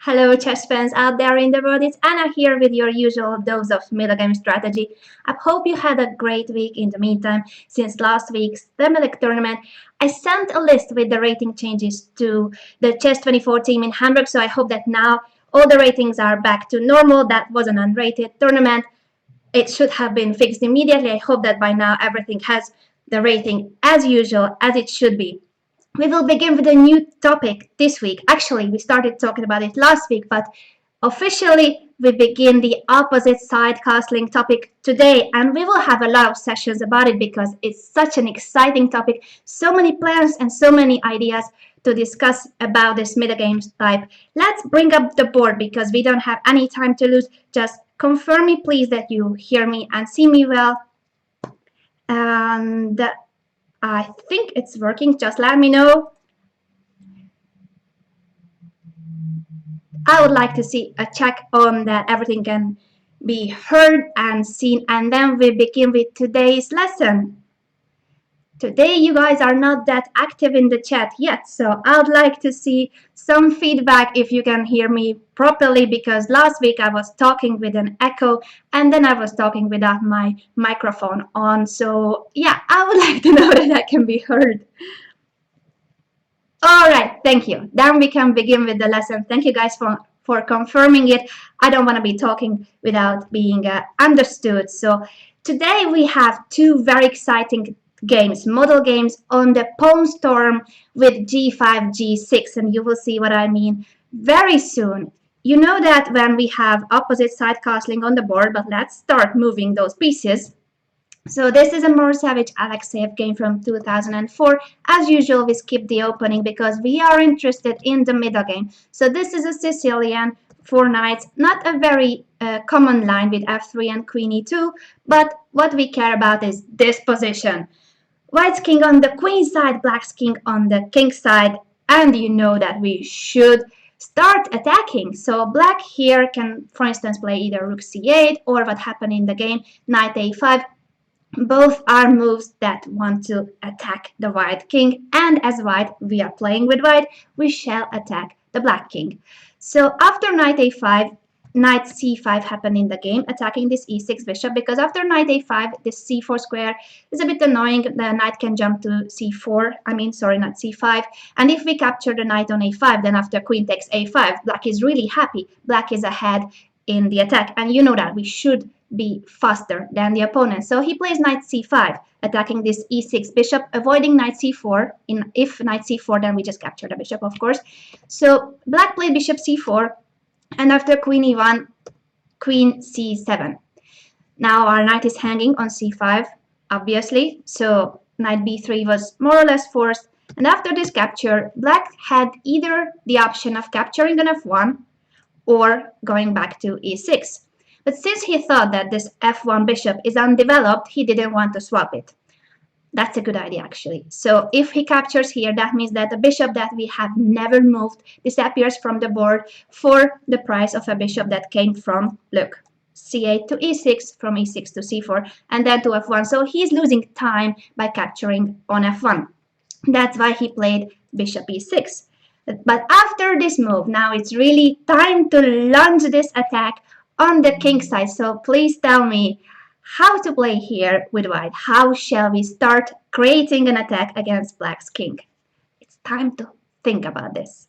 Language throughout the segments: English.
Hello, chess fans out there in the world. It's Anna here with your usual dose of Middlegame strategy. I hope you had a great week in the meantime. Since last week's the Middle tournament, I sent a list with the rating changes to the Chess24 team in Hamburg, so I hope that now all the ratings are back to normal. That was an unrated tournament. It should have been fixed immediately. I hope that by now everything has the rating as usual, as it should be. We will begin with a new topic this week. Actually, we started talking about it last week, but officially we begin the opposite side castling topic today, and we will have a lot of sessions about it because it's such an exciting topic. So many plans and so many ideas to discuss about this metagames type. Let's bring up the board because we don't have any time to lose. Just confirm me please that you hear me and see me well. And I think it's working. Just let me know. I would like to see a check on that everything can be heard and seen, and then we begin with today's lesson. Today you guys are not that active in the chat yet, so I'd like to see some feedback if you can hear me properly, because last week I was talking with an echo and then I was talking without my microphone on. So yeah, I would like to know that I can be heard. All right, thank you. Then we can begin with the lesson. Thank you guys for confirming it. I don't want to be talking without being understood. So today we have two very exciting games, model games on the pawn storm with g5, g6, and you will see what I mean very soon. You know that when we have opposite side castling on the board, but let's start moving those pieces. So this is a more savage Alexeyev game from 2004. As usual, we skip the opening because we are interested in the middle game. So this is a Sicilian, 4 knights, not a very common line with f3 and queen e2, but what we care about is this position. White's king on the queen side, black's king on the king side, and you know that we should start attacking. So black here can, for instance, play either rook c8 or what happened in the game, knight a5. Both are moves that want to attack the white king, and as white, we are playing with white, we shall attack the black king. So after knight a5, knight c5 happened in the game, attacking this e6 bishop, because after knight a5, this c4 square is a bit annoying. The knight can jump to c4, not c5. And if we capture the knight on a5, then after queen takes a5, black is really happy. Black is ahead in the attack, and you know that we should be faster than the opponent. So he plays knight c5, attacking this e6 bishop, avoiding knight c4. If knight c4, then we just capture the bishop, of course. So black played bishop c4, and after queen e1, queen c7. Now our knight is hanging on c5, obviously, so knight b3 was more or less forced. And after this capture, black had either the option of capturing an f1 or going back to e6. But since he thought that this f1 bishop is undeveloped, he didn't want to swap it. That's a good idea, actually. So if he captures here, that means that the bishop that we have never moved disappears from the board for the price of a bishop that came from, look, c8 to e6, from e6 to c4, and then to f1. So he's losing time by capturing on f1. That's why he played bishop e6. But after this move, now it's really time to launch this attack on the king side. So please tell me how to play here with white. How shall we start creating an attack against black's king? It's time to think about this.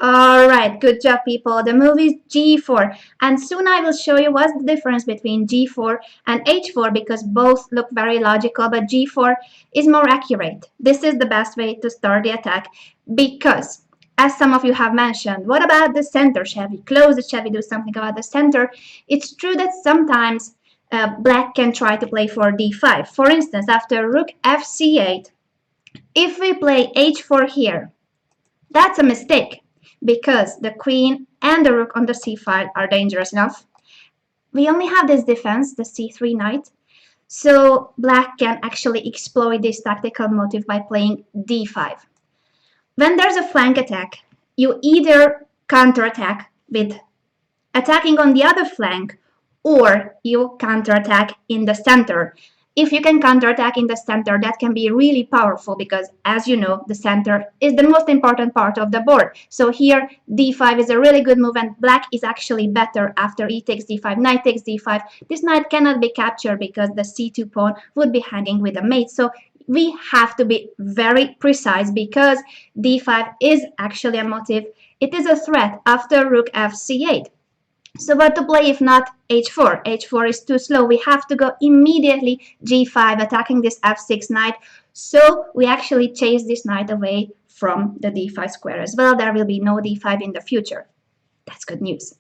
All right, good job, people. The move is G4, and soon I will show you what's the difference between G4 and H4 because both look very logical, but G4 is more accurate. This is the best way to start the attack because, as some of you have mentioned, what about the center? Shall we close it? Shall we do something about the center? It's true that sometimes black can try to play for D5. For instance, after rook FC8, if we play H4 here, that's a mistake because the queen and the rook on the c file are dangerous enough. We only have this defense, the c3 knight, so black can actually exploit this tactical motive by playing d5. When there's a flank attack, you either counterattack with attacking on the other flank, or you counterattack in the center. If you can counterattack in the center, that can be really powerful because, as you know, the center is the most important part of the board. So here, d5 is a really good move, and black is actually better after e takes d5, knight takes d5. This knight cannot be captured because the c2 pawn would be hanging with a mate. So we have to be very precise because d5 is actually a motive. It is a threat after rook fc8. So what to play if not h4? h4 is too slow. We have to go immediately g5, attacking this f6 knight. So we actually chase this knight away from the d5 square as well. There will be no d5 in the future. That's good news.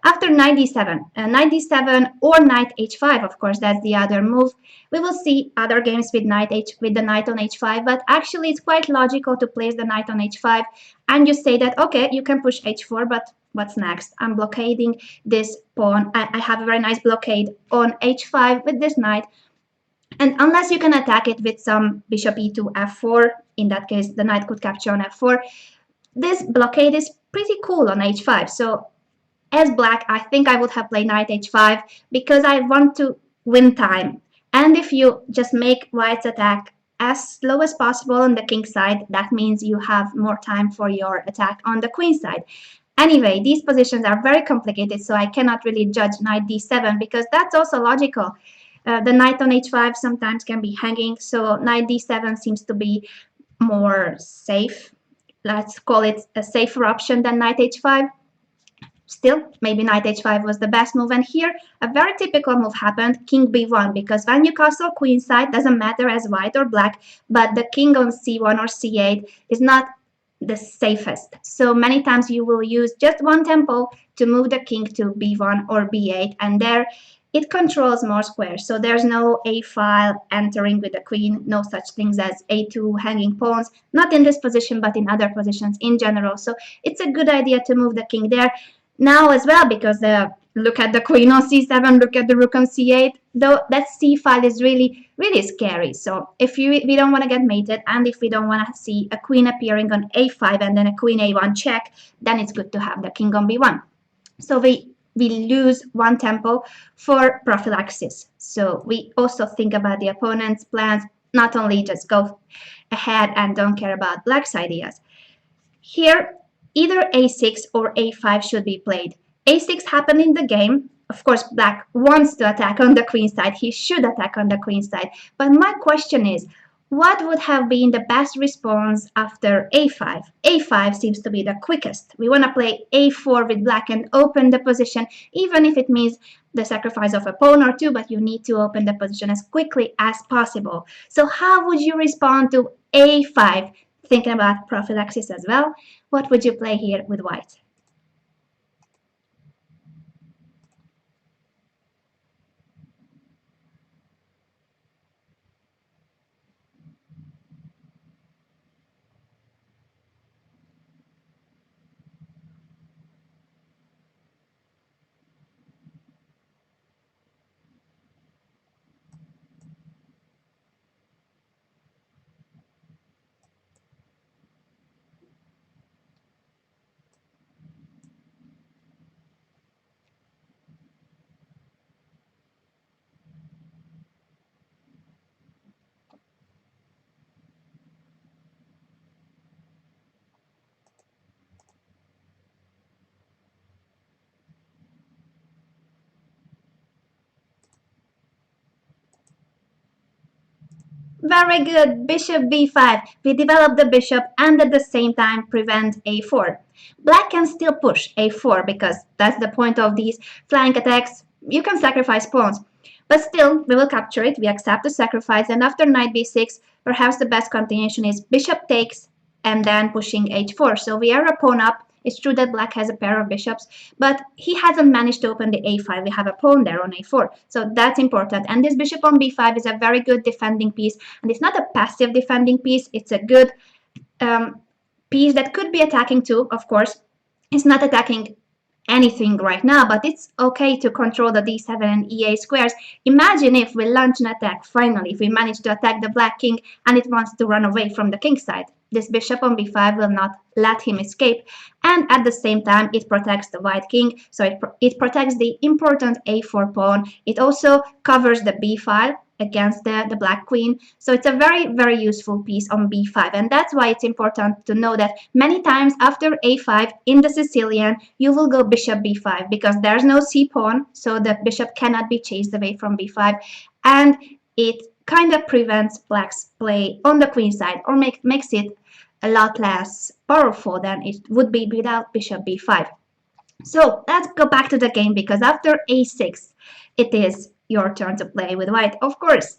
After knight d7, knight d7 or knight h5, of course, that's the other move. We will see other games with with the knight on h5, but actually it's quite logical to place the knight on h5, and you say that okay, you can push h4, but what's next? I'm blockading this pawn. I have a very nice blockade on h5 with this knight, and unless you can attack it with some bishop e2 f4, in that case the knight could capture on f4. This blockade is pretty cool on h5, so as black, I think I would have played knight h5 because I want to win time. And if you just make white's attack as slow as possible on the king side, that means you have more time for your attack on the queen side. Anyway, these positions are very complicated, so I cannot really judge knight d7 because that's also logical. The knight on h5 sometimes can be hanging, so knight d7 seems to be more safe. Let's call it a safer option than knight h5. Still, maybe knight h5 was the best move, and here a very typical move happened, king b1, because when you castle queenside, doesn't matter as white or black, but the king on c1 or c8 is not the safest. So many times you will use just one tempo to move the king to b1 or b8, and there it controls more squares. So there's no a file entering with the queen, no such things as a2 hanging pawns, not in this position, but in other positions in general. So it's a good idea to move the king there now as well, because look at the queen on c7, look at the rook on c8, though that c file is really scary. So if we don't want to get mated, and if we don't want to see a queen appearing on a5 and then a queen a1 check, then it's good to have the king on b1. So we lose one tempo for prophylaxis. So we also think about the opponent's plans, not only just go ahead and don't care about black's ideas. Here, either a6 or a5 should be played. a6 happened in the game. Of course, black wants to attack on the queen side. He should attack on the queen side. But my question is, what would have been the best response after a5? a5 seems to be the quickest. We want to play a4 with black and open the position, even if it means the sacrifice of a pawn or two, but you need to open the position as quickly as possible. So how would you respond to a5? Thinking about prophylaxis as well, what would you play here with white? Very good. Bishop b5. We develop the bishop and at the same time prevent a4. Black can still push a4 because that's the point of these flank attacks. You can sacrifice pawns. But still, we will capture it. We accept the sacrifice, and after knight b6, perhaps the best continuation is bishop takes and then pushing h4. So we are a pawn up. It's true that black has a pair of bishops, but he hasn't managed to open the a5. We have a pawn there on a4. So that's important. And this bishop on b5 is a very good defending piece. And it's not a passive defending piece. It's a good piece that could be attacking too, of course. It's not attacking anything right now, but it's okay to control the d7 and e8 squares. Imagine if we launch an attack finally, if we manage to attack the black king and it wants to run away from the king side. This bishop on b5 will not let him escape, and at the same time it protects the white king, so it protects the important a4 pawn. It also covers the b file against the black queen, so it's a very useful piece on b5, and that's why it's important to know that many times after a5 in the Sicilian you will go bishop b5 because there's no c pawn, so the bishop cannot be chased away from b5, and it kind of prevents black's play on the queen side, or makes it a lot less powerful than it would be without bishop b5. So let's go back to the game because after a6 it is your turn to play with white, of course.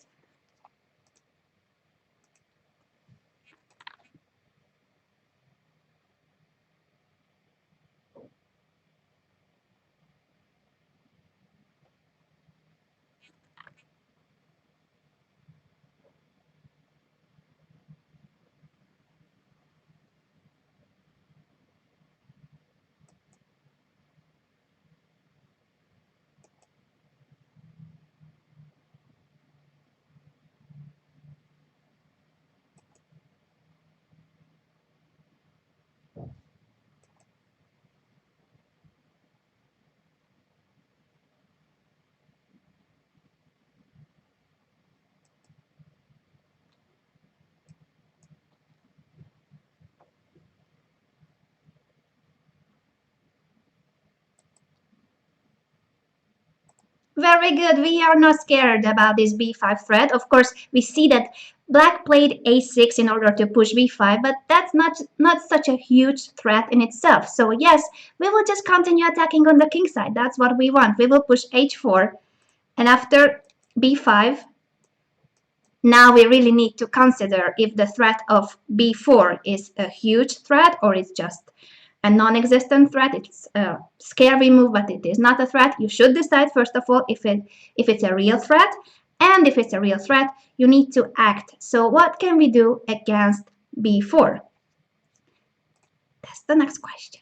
Very good. We are not scared about this b5 threat. Of course, we see that black played a6 in order to push b5, but that's not such a huge threat in itself. So yes, we will just continue attacking on the king side. That's what we want. We will push h4, and after b5, now we really need to consider if the threat of b4 is a huge threat or it's just a non-existent threat. It's a scary move, but it is not a threat. You should decide first of all if it's a real threat, and if it's a real threat, you need to act. So what can we do against b4? That's the next question.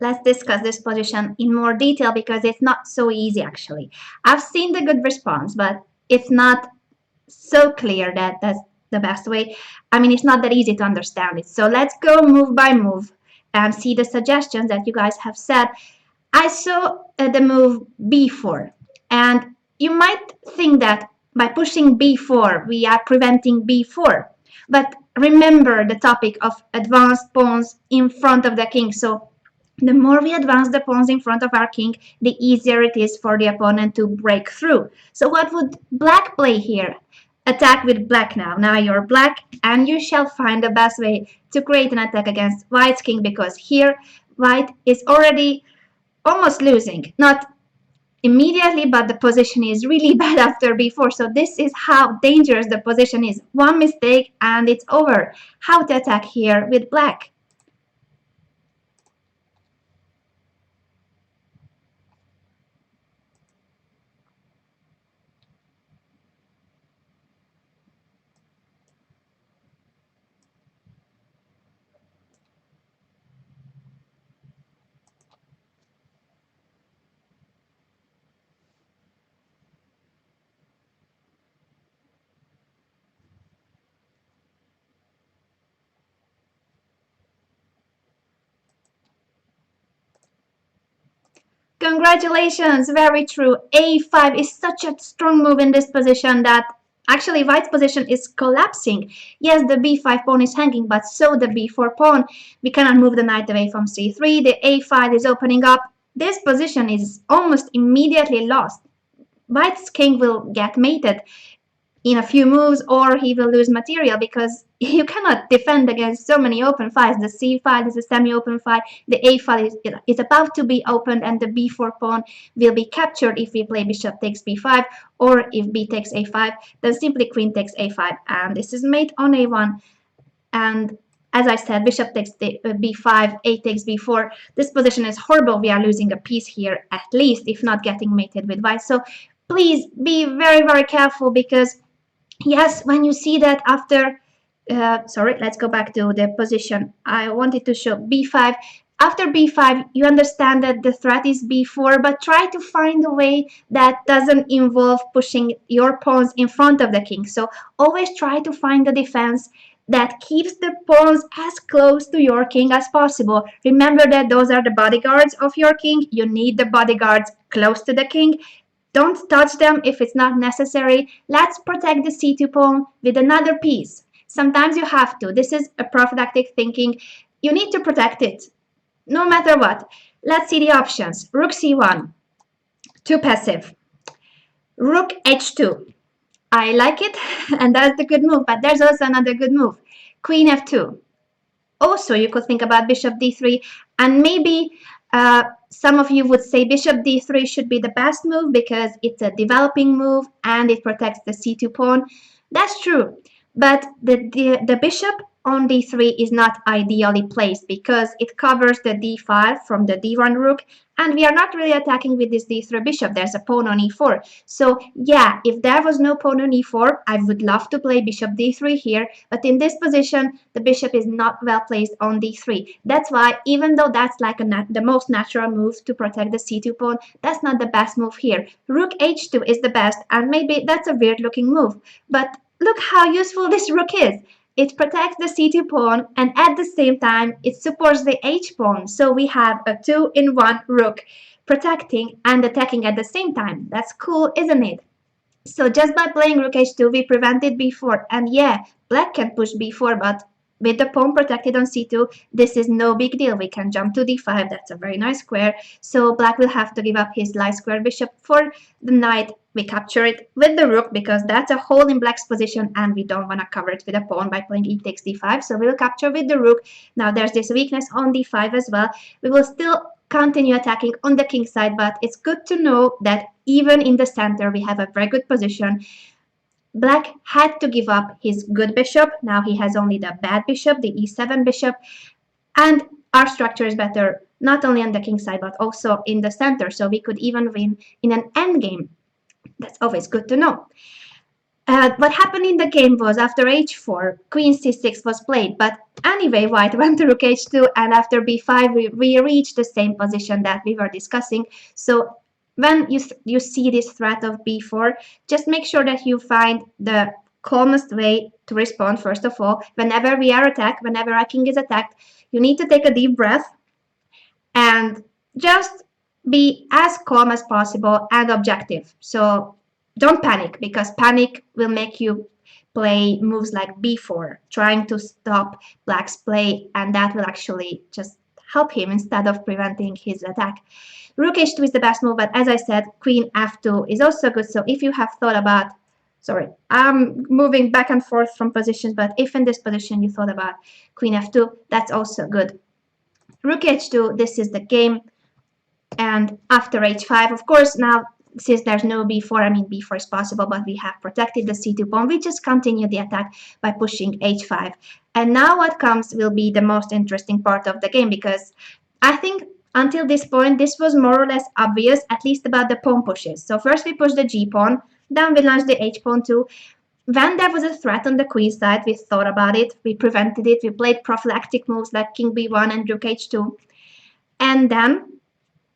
Let's discuss this position in more detail because it's not so easy actually. I've seen the good response, but it's not so clear that that's the best way. I mean, it's not that easy to understand it. So let's go move by move and see the suggestions that you guys have said. I saw the move b4, and you might think that by pushing b4 we are preventing b4, but remember the topic of advanced pawns in front of the king. So the more we advance the pawns in front of our king, the easier it is for the opponent to break through. So what would black play here? Attack with black now. Now you're black, and you shall find the best way to create an attack against white's king, because here white is already almost losing. Not immediately, but the position is really bad after b4. So this is how dangerous the position is. One mistake and it's over. How to attack here with black? Congratulations, very true. A5 is such a strong move in this position that actually white's position is collapsing. Yes, the b5 pawn is hanging, but so the b4 pawn. We cannot move the knight away from c3. The a5 is opening up. This position is almost immediately lost. White's king will get mated in a few moves, or he will lose material, because you cannot defend against so many open files. The c file is a semi-open file, the a file is about to be opened, and the b4 pawn will be captured if we play bishop takes b5, or if b takes a5, then simply queen takes a5, and this is mate on a1. And as I said, bishop takes b5, a takes b4. This position is horrible. We are losing a piece here, at least, if not getting mated with white. So please be very, very careful, because yes, when you see that after, sorry, let's go back to the position. I wanted to show b5. After b5, you understand that the threat is b4, but try to find a way that doesn't involve pushing your pawns in front of the king. So always try to find a defense that keeps the pawns as close to your king as possible. Remember that those are the bodyguards of your king. You need the bodyguards close to the king. Don't touch them if it's not necessary. Let's protect the c2 pawn with another piece. Sometimes you have to. This is a prophylactic thinking. You need to protect it, no matter what. Let's see the options. Rook c1, too passive. Rook h2. I like it, and that's the good move, but there's also another good move. Queen f2. Also, you could think about bishop d3, and maybe some of you would say bishop d3 should be the best move because it's a developing move and it protects the c2 pawn. That's true, but the bishop on d3 is not ideally placed because it covers the d file from the d1 rook, and we are not really attacking with this d3 bishop. There's a pawn on e4. So yeah, if there was no pawn on e4, I would love to play bishop d3 here, but in this position, the bishop is not well placed on d3. That's why, even though that's like the most natural move to protect the c2 pawn, that's not the best move here. Rook h2 is the best, and maybe that's a weird looking move, but look how useful this rook is. It protects the c2 pawn, and at the same time, it supports the h pawn. So we have a 2-in-1 rook protecting and attacking at the same time. That's cool, isn't it? So just by playing rook h2, we prevented b4. And yeah, black can push b4, but with the pawn protected on c2, this is no big deal. We can jump to d5. That's a very nice square. So black will have to give up his light square bishop for the knight. We capture it with the rook because that's a hole in black's position, and we don't want to cover it with a pawn by playing e takes d5. So we'll capture with the rook. Now there's this weakness on d5 as well. We will still continue attacking on the king side, but it's good to know that even in the center we have a very good position. Black had to give up his good bishop. Now he has only the bad bishop, the e7 bishop, and our structure is better not only on the king side but also in the center, so we could even win in an endgame. That's always good to know. What happened in the game was after h4, queen c6 was played, but anyway, white went to rook h2, and after b5 we reached the same position that we were discussing. So when you see this threat of b4, just make sure that you find the calmest way to respond. First of all, whenever we are attacked, whenever our king is attacked, you need to take a deep breath and just be as calm as possible and objective. So don't panic, because panic will make you play moves like b4, trying to stop black's play, and that will actually just help him instead of preventing his attack. Rook h2 is the best move, but as I said, queen f2 is also good. So if you have thought about, sorry, I'm moving back and forth from positions, but if in this position you thought about queen f2, that's also good. Rook h2, this is the game. And after h5, of course, now since there's no b4, I mean b4 is possible, but we have protected the c2 pawn. We just continue the attack by pushing h5. And now what comes will be the most interesting part of the game, because I think until this point, this was more or less obvious, at least about the pawn pushes. So first we push the g pawn, then we launched the h pawn too. When there was a threat on the queen side, we thought about it, we prevented it, we played prophylactic moves like king b1 and rook h2. And then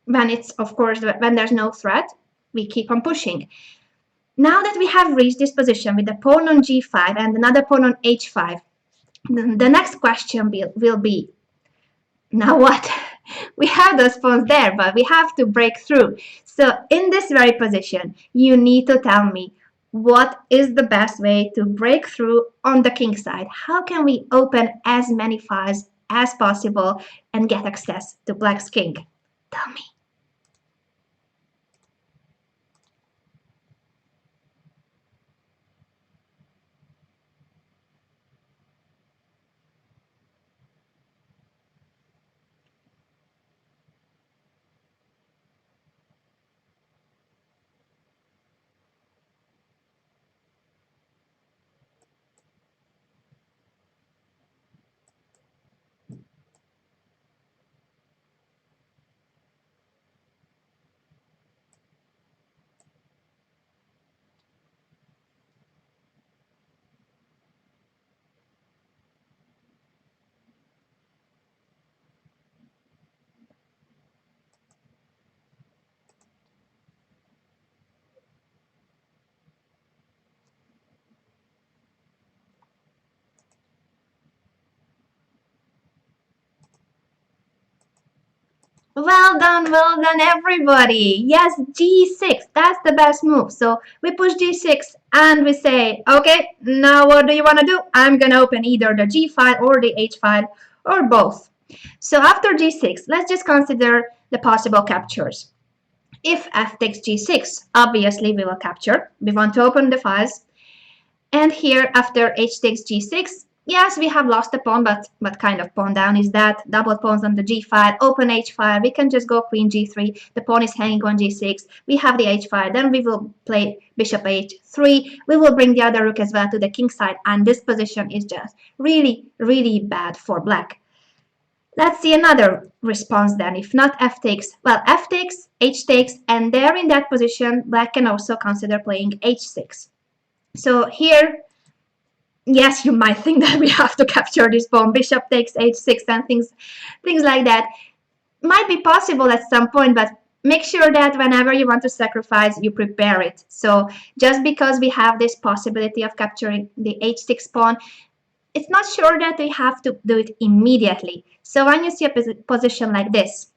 when it's, of course, when there's no threat, we keep on pushing. Now that we have reached this position with the pawn on g5 and another pawn on h5, the next question will be, now what? We have those pawns there, but we have to break through. So in this very position, you need to tell me what is the best way to break through on the king side. How can we open as many files as possible and get access to black's king? Tell me. Well done, everybody. Yes, g6, that's the best move. So we push g6 and we say, okay, now what do you want to do? I'm going to open either the g file or the h file or both. So after g6, let's just consider the possible captures. If f takes g6, obviously we will capture. We want to open the files. And here, after h takes g6, yes, we have lost a pawn, but what kind of pawn down is that? Double pawns on the g file, open h file. We can just go queen g3. The pawn is hanging on g6. We have the h file. Then we will play bishop h3. We will bring the other rook as well to the king side. And this position is just really, really bad for black. Let's see another response then. If not f takes, well, f takes, h takes, and there in that position, black can also consider playing h6. So here, yes, you might think that we have to capture this pawn. Bishop takes h6 and things like that. Might be possible at some point, but make sure that whenever you want to sacrifice, you prepare it. So just because we have this possibility of capturing the h6 pawn, it's not sure that we have to do it immediately. So when you see a position like this,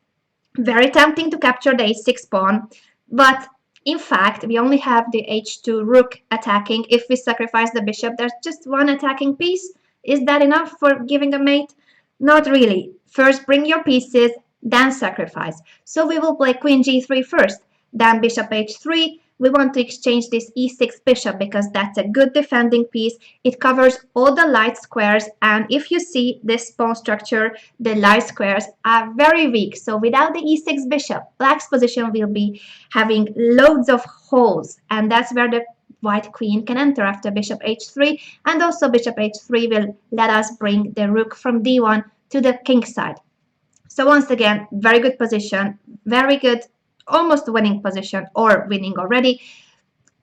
very tempting to capture the h6 pawn, but in fact, we only have the h2 rook attacking. If we sacrifice the bishop, there's just one attacking piece. Is that enough for giving a mate? Not really. First, bring your pieces, then sacrifice. So we will play queen g3 first, then bishop h3. We want to exchange this e6 bishop because that's a good defending piece. It covers all the light squares, and if you see this pawn structure, the light squares are very weak. So without the e6 bishop, black's position will be having loads of holes, and that's where the white queen can enter after bishop h3, and also bishop h3 will let us bring the rook from d1 to the king side. So once again, very good position, very good, almost winning position or winning already.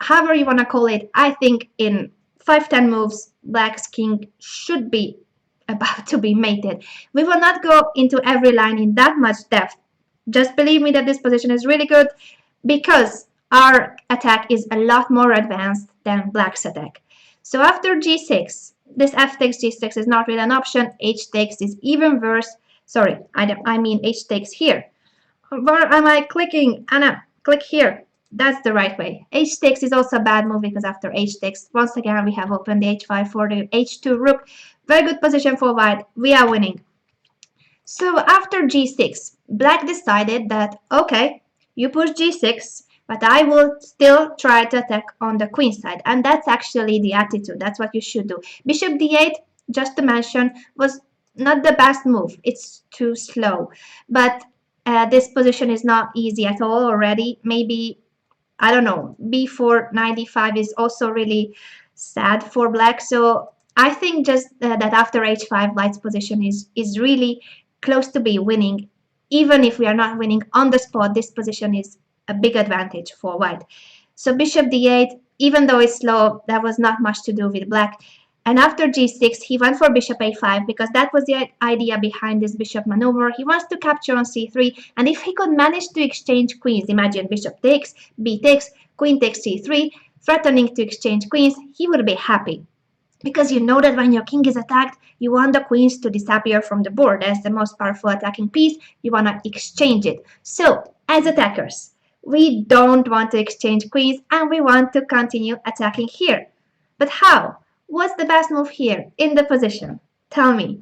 However you want to call it, I think in 5-10 moves, black's king should be about to be mated. We will not go into every line in that much depth. Just believe me that this position is really good because our attack is a lot more advanced than black's attack. So after g6, this f takes g6 is not really an option. H takes is even worse. Sorry, I mean h takes here. Where am I clicking? Anna, click here. That's the right way. h6 is also a bad move because after h6, once again, we have opened the h5 for the h2 rook. Very good position for white. We are winning. So after g6, black decided that, okay, you push g6, but I will still try to attack on the queen side. And that's actually the attitude. That's what you should do. Bishop d8, just to mention, was not the best move. It's too slow. But this position is not easy at all already. Maybe, I don't know, b4 95 is also really sad for black. So I think just that after h5, white's position is really close to be winning. Even if we are not winning on the spot, this position is a big advantage for white. So bishop d8, even though it's slow, there was not much to do with black. And after g6, he went for bishop a5 because that was the idea behind this bishop maneuver. He wants to capture on c3, and if he could manage to exchange queens, imagine bishop takes, b takes, queen takes c3, threatening to exchange queens, he would be happy. Because you know that when your king is attacked, you want the queens to disappear from the board. As the most powerful attacking piece, you want to exchange it. So, as attackers, we don't want to exchange queens and we want to continue attacking here. But how? What's the best move here in the position? Tell me.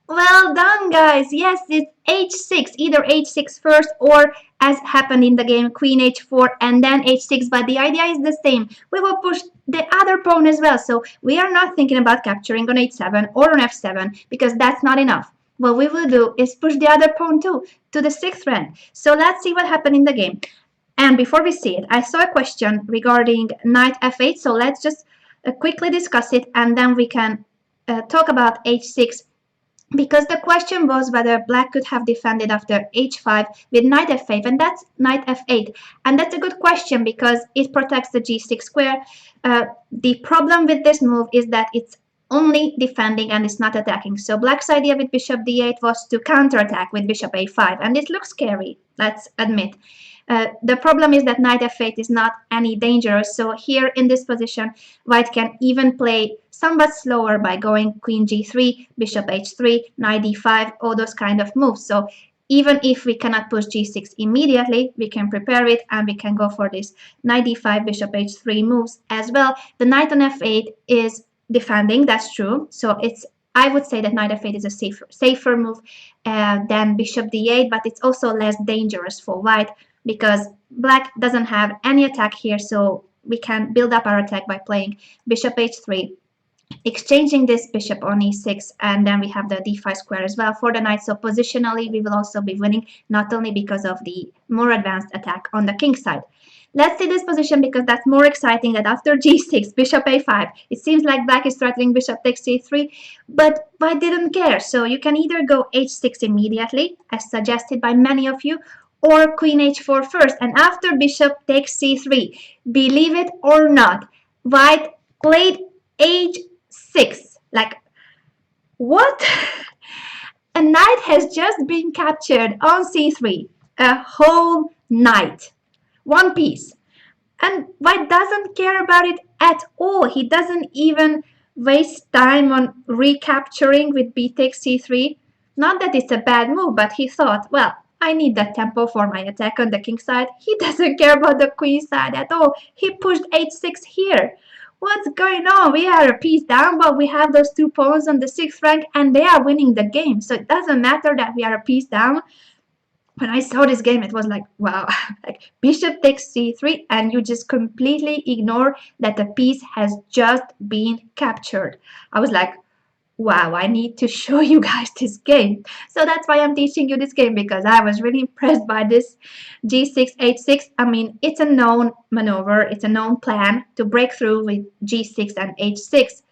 Well done, guys. Yes, it's h6, either h6 first or as happened in the game, queen h4 and then h6. But the idea is the same. We will push the other pawn as well. So we are not thinking about capturing on h7 or on f7 because that's not enough. What we will do is push the other pawn too to the 6th rank. So let's see what happened in the game. And before we see it, I saw a question regarding knight f8. So let's just quickly discuss it and then we can talk about h6, because the question was whether black could have defended after h5 with knight f8, and that's knight f8. And that's a good question because it protects the g6 square. The problem with this move is that it's only defending and it's not attacking. So black's idea with bishop d8 was to counterattack with bishop a5, and it looks scary, let's admit. The problem is that knight f8 is not any dangerous, so here in this position, white can even play somewhat slower by going queen g3, bishop h3, knight d5, all those kind of moves. So even if we cannot push g6 immediately, we can prepare it and we can go for this knight d5, bishop h3 moves as well. The knight on f8 is defending, that's true. So I would say that knight f8 is a safer move than bishop d8, but it's also less dangerous for white because black doesn't have any attack here, so we can build up our attack by playing bishop h3, exchanging this bishop on e6, and then we have the d5 square as well for the knight. So positionally, we will also be winning, not only because of the more advanced attack on the king side. Let's see this position because that's more exciting. That after g6, bishop a5, it seems like black is threatening bishop takes c3, but white didn't care. So you can either go h6 immediately, as suggested by many of you, or queen h4 first, and after bishop takes c3. Believe it or not, white played h6. Like, what? A knight has just been captured on c3. A whole knight. One piece. And white doesn't care about it at all. He doesn't even waste time on recapturing with b takes c3. Not that it's a bad move, but he thought, well, I need that tempo for my attack on the king side. He doesn't care about the queen side at all. He pushed h6 here. What's going on? We are a piece down, but we have those two pawns on the 6th rank and they are winning the game. So it doesn't matter that we are a piece down. When I saw this game, it was like, wow, like bishop takes c3, and you just completely ignore that the piece has just been captured. I was like, wow, I need to show you guys this game. So that's why I'm teaching you this game, because I was really impressed by this g6, h6. I mean, it's a known maneuver, it's a known plan to break through with g6 and h6.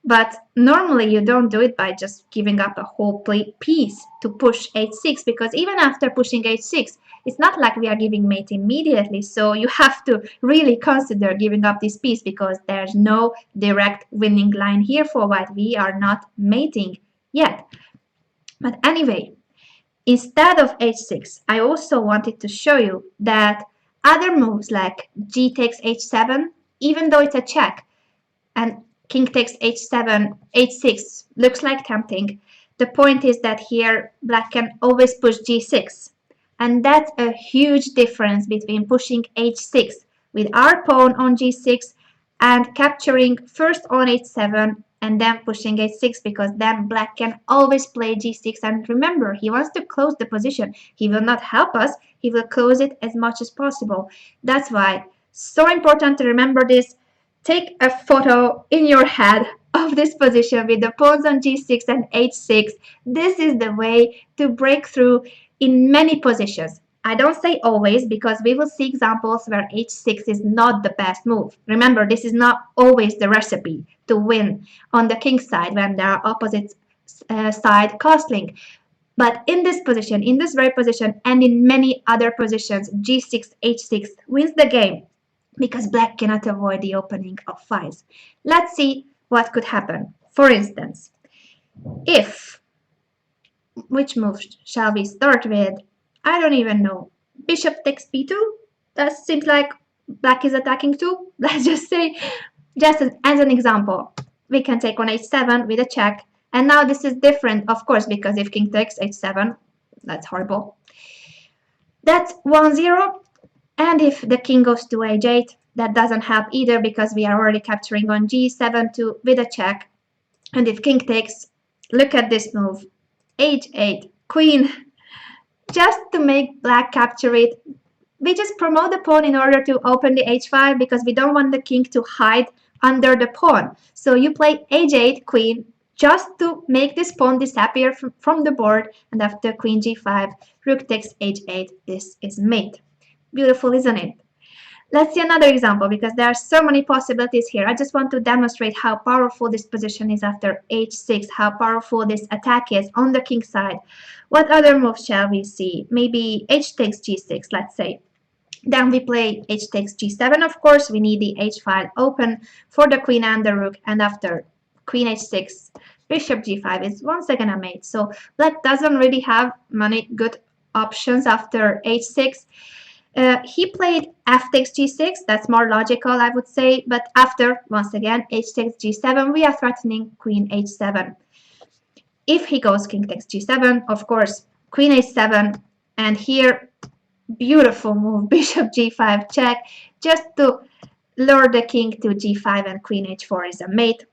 But normally you don't do it by just giving up a whole piece to push h6, because even after pushing h6, it's not like we are giving mate immediately. So you have to really consider giving up this piece, because there's no direct winning line here for white. We are not mating yet. But anyway, instead of h6, I also wanted to show you that other moves like g takes h7, even though it's a check, and king takes h7, h6 looks like tempting. The point is that here black can always push g6. And that's a huge difference between pushing h6 with our pawn on g6 and capturing first on h7 and then pushing h6, because then black can always play g6. And remember, he wants to close the position. He will not help us. He will close it as much as possible. That's why so important to remember this. Take a photo in your head of this position with the pawns on g6 and h6. This is the way to break through in many positions. I don't say always, because we will see examples where h6 is not the best move. Remember, this is not always the recipe to win on the king side when there are opposite side castling. But in this position, in this very position, and in many other positions, g6, h6 wins the game, because black cannot avoid the opening of files. Let's see what could happen. For instance, if, which move shall we start with? I don't even know. Bishop takes b2? That seems like black is attacking too. Let's just say, just as an example, we can take on h7 with a check. And now this is different, of course, because if king takes h7, that's horrible. That's 1-0. And if the king goes to h8, that doesn't help either, because we are already capturing on g7 to with a check. And if king takes, look at this move, h8, queen, just to make black capture it. We just promote the pawn in order to open the h5, because we don't want the king to hide under the pawn. So you play h8, queen, just to make this pawn disappear from the board. And after queen g5, rook takes h8, this is mate. Beautiful, isn't it? Let's see another example, because there are so many possibilities here. I just want to demonstrate how powerful this position is after h6, how powerful this attack is on the king side. What other moves shall we see? Maybe h takes g6, let's say. Then we play h takes g7, of course. We need the h file open for the queen and the rook. And after queen h6, bishop g5 is once again a mate. So black doesn't really have many good options after h6. He played f takes g6. That's more logical, I would say. But after, once again, h takes g7, we are threatening queen h7. If he goes king takes g7, of course, queen h7. And here, beautiful move, bishop g5 check, just to lure the king to g5, and queen h4 is a mate.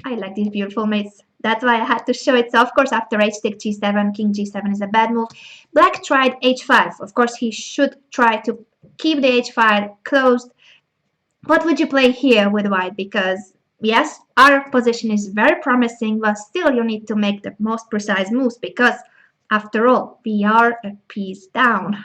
I like these beautiful mates. That's why I had to show it. So, of course, after h takes g7, king g7 is a bad move. Black tried h5. Of course, he should try to keep the h file closed. What would you play here with white? Because, yes, our position is very promising, but still you need to make the most precise moves, because, after all, we are a piece down.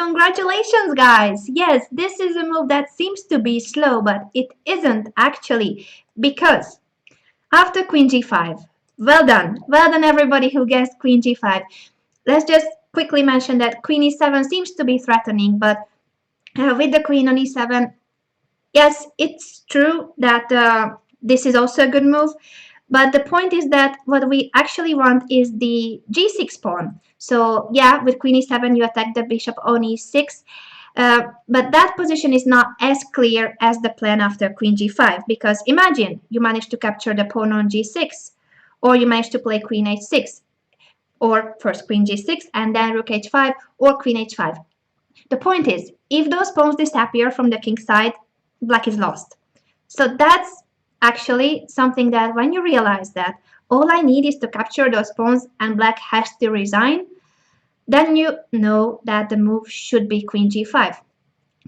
Congratulations, guys! Yes, this is a move that seems to be slow, but it isn't actually, because after Queen G5, well done everybody who guessed Queen G5. Let's just quickly mention that Queen E7 seems to be threatening, but with the Queen on E7, yes, it's true that this is also a good move, but the point is that what we actually want is the G6 pawn. So yeah, with Queen E7 you attack the bishop on E6, but that position is not as clear as the plan after Queen G5, because imagine you manage to capture the pawn on G6, or you manage to play Queen H6, or first Queen G6 and then Rook H5 or Queen H5. The point is, if those pawns disappear from the king side, black is lost. So that's actually something that when you realize that all I need is to capture those pawns and black has to resign, then you know that the move should be Queen G5.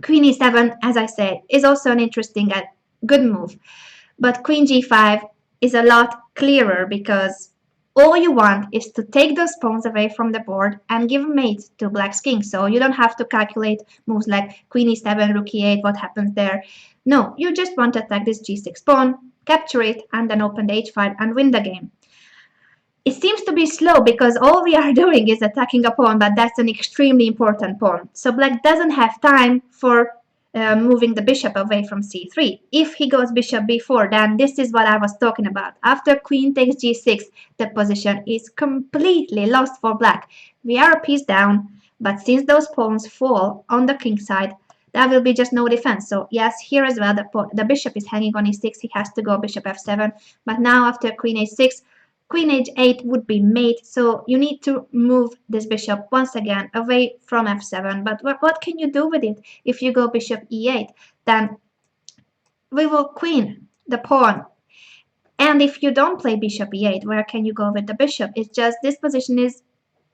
Queen E7, as I said, is also an interesting and good move. But Queen G5 is a lot clearer because all you want is to take those pawns away from the board and give mate to black's king. So you don't have to calculate moves like Queen E7, Rook E8, what happens there. No, you just want to attack this G6 pawn, capture it, and then open the H5 and win the game. It seems to be slow because all we are doing is attacking a pawn, but that's an extremely important pawn. So black doesn't have time for moving the bishop away from c3. If he goes bishop b4, then this is what I was talking about. After queen takes g6, the position is completely lost for black. We are a piece down, but since those pawns fall on the king side, there will be just no defense. So yes, here as well, the bishop is hanging on e6. He has to go bishop f7. But now after queen h6, Queen h8 would be mate, so you need to move this bishop once again away from f7. But what can you do with it if you go bishop e8? Then we will queen the pawn. And if you don't play bishop e8, where can you go with the bishop? It's just this position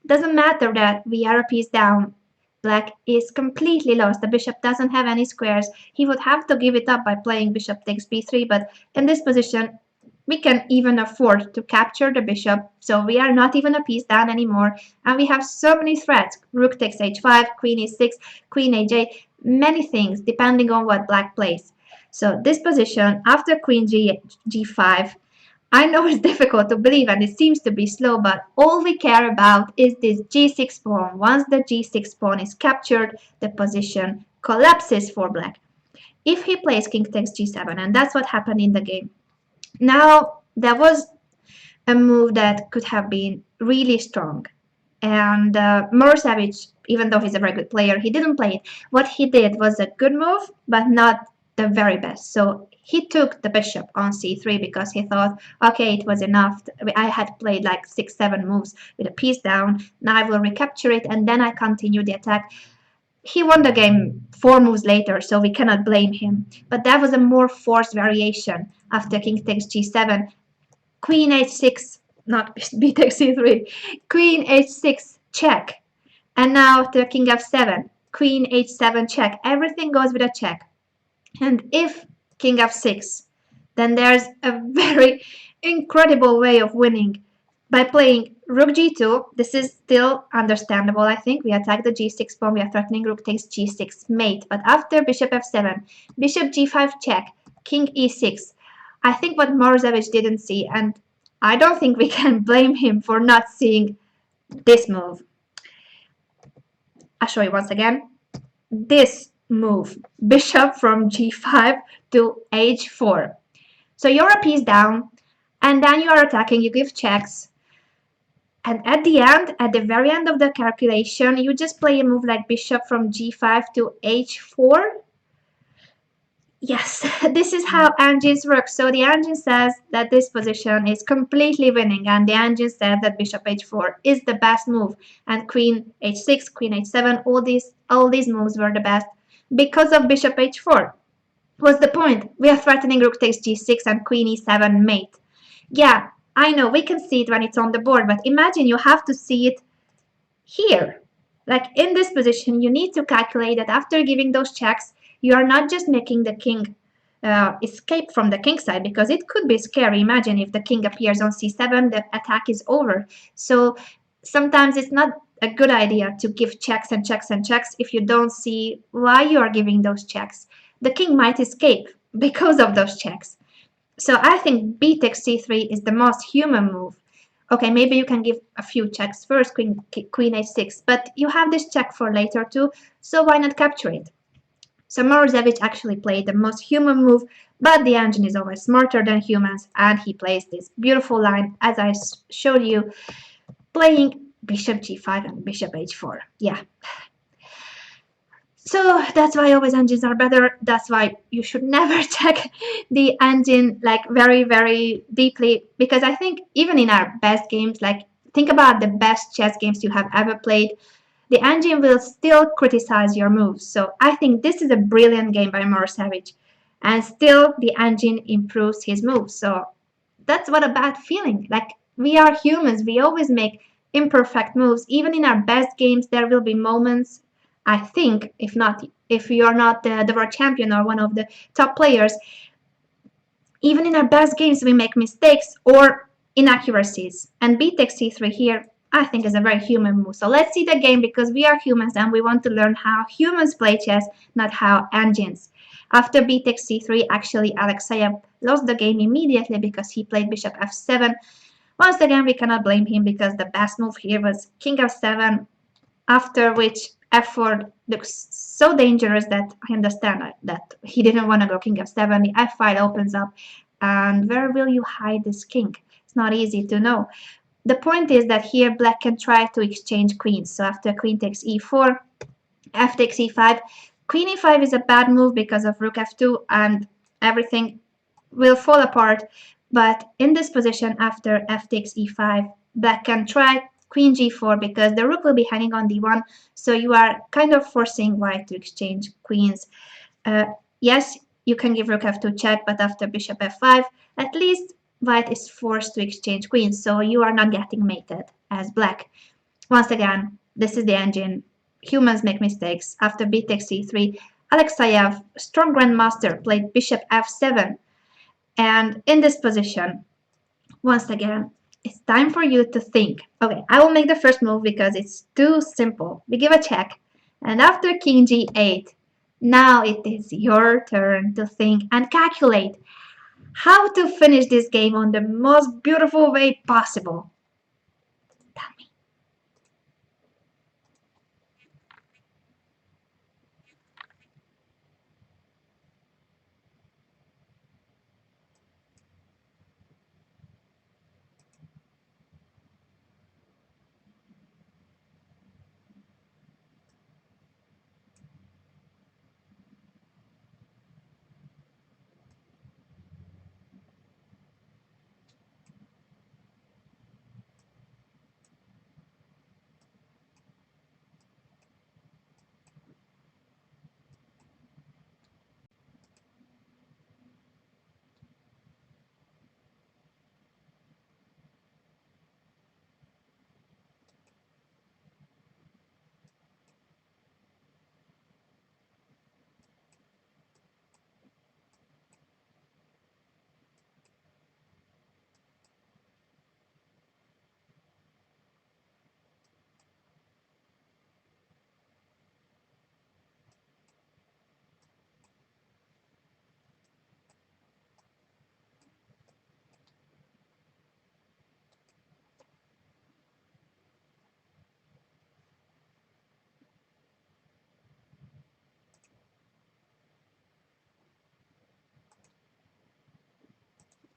doesn't matter that we are a piece down. Black is completely lost. The bishop doesn't have any squares. He would have to give it up by playing bishop takes b3, but in this position, we can even afford to capture the bishop, so we are not even a piece down anymore, and we have so many threats. Rook takes h5, queen e6, queen h8, many things depending on what black plays. So this position after queen g5, I know it's difficult to believe and it seems to be slow, but all we care about is this g6 pawn. Once the g6 pawn is captured, the position collapses for black. If he plays king takes g7, and that's what happened in the game. Now, there was a move that could have been really strong. And Mirosevic, even though he's a very good player, he didn't play it. What he did was a good move, but not the very best. So he took the bishop on c3 because he thought, okay, it was enough. I had played like 6-7 moves with a piece down. Now I will recapture it and then I continue the attack. He won the game 4 moves later, so we cannot blame him. But that was a more forced variation after king takes g7. Queen h6, not b takes c3. Queen h6, check. And now after king f7, queen h7 check. Everything goes with a check. And if king f6, then there's a very incredible way of winning by playing rook g2. This is still understandable, I think. We attack the g6 pawn, we are threatening rook takes g6 mate. But after bishop f7, bishop g5 check, king e6. I think what Mirosevic didn't see, and I don't think we can blame him for not seeing this move. I'll show you once again. This move, bishop from g5 to h4. So you're a piece down, and then you are attacking, you give checks. And at the end, at the very end of the calculation, you just play a move like bishop from g5 to h4. Yes, this is how engines work. So the engine says that this position is completely winning, and the engine says that bishop h4 is the best move, and queen h6, queen h7, all these moves were the best because of bishop h4. What's the point? We are threatening rook takes g6 and queen e7 mate. Yeah, I know we can see it when it's on the board, but imagine you have to see it here. Like in this position, you need to calculate that after giving those checks, you are not just making the king escape from the king side, because it could be scary. Imagine if the king appears on c7, the attack is over. So sometimes it's not a good idea to give checks and checks and checks if you don't see why you are giving those checks. The king might escape because of those checks. So I think b takes c3 is the most human move. Okay, maybe you can give a few checks first, queen h6, but you have this check for later too, so why not capture it? So Morozevich actually played the most human move, but the engine is always smarter than humans, and he plays this beautiful line as I showed you, playing bishop g5 and bishop h4. Yeah. So that's why always engines are better. That's why you should never check the engine like very, very deeply, because I think even in our best games, like think about the best chess games you have ever played, the engine will still criticize your moves. So I think this is a brilliant game by Morozevich, and still the engine improves his moves. So that's what a bad feeling. Like we are humans, we always make imperfect moves. Even in our best games, there will be moments. I think, if not, if you are not the world champion or one of the top players, even in our best games, we make mistakes or inaccuracies. And b takes c3 here, I think, is a very human move. So let's see the game, because we are humans and we want to learn how humans play chess, not how engines. After b takes c3, actually Alexeyev lost the game immediately because he played bishop f7. Once again, we cannot blame him because the best move here was king f7, after which f4 looks so dangerous that I understand that he didn't want to go king f7. The f file opens up, and where will you hide this king? It's not easy to know. The point is that here black can try to exchange queens. So after queen takes e4, f takes e5. Queen e5 is a bad move because of rook f2, and everything will fall apart. But in this position, after f takes e5, black can try queen g4 because the rook will be hanging on d1. So you are kind of forcing white to exchange queens. Uh, yes, you can give rook f2 check, but after bishop f5, at least white is forced to exchange queens. So you are not getting mated as black. Once again, this is the engine. Humans make mistakes. After b takes c3, Alexeyev, strong grandmaster, played bishop f7. And in this position, once again, it's time for you to think. Okay, I will make the first move because it's too simple. We give a check. And after king g8, now it is your turn to think and calculate how to finish this game on the most beautiful way possible. Tell me.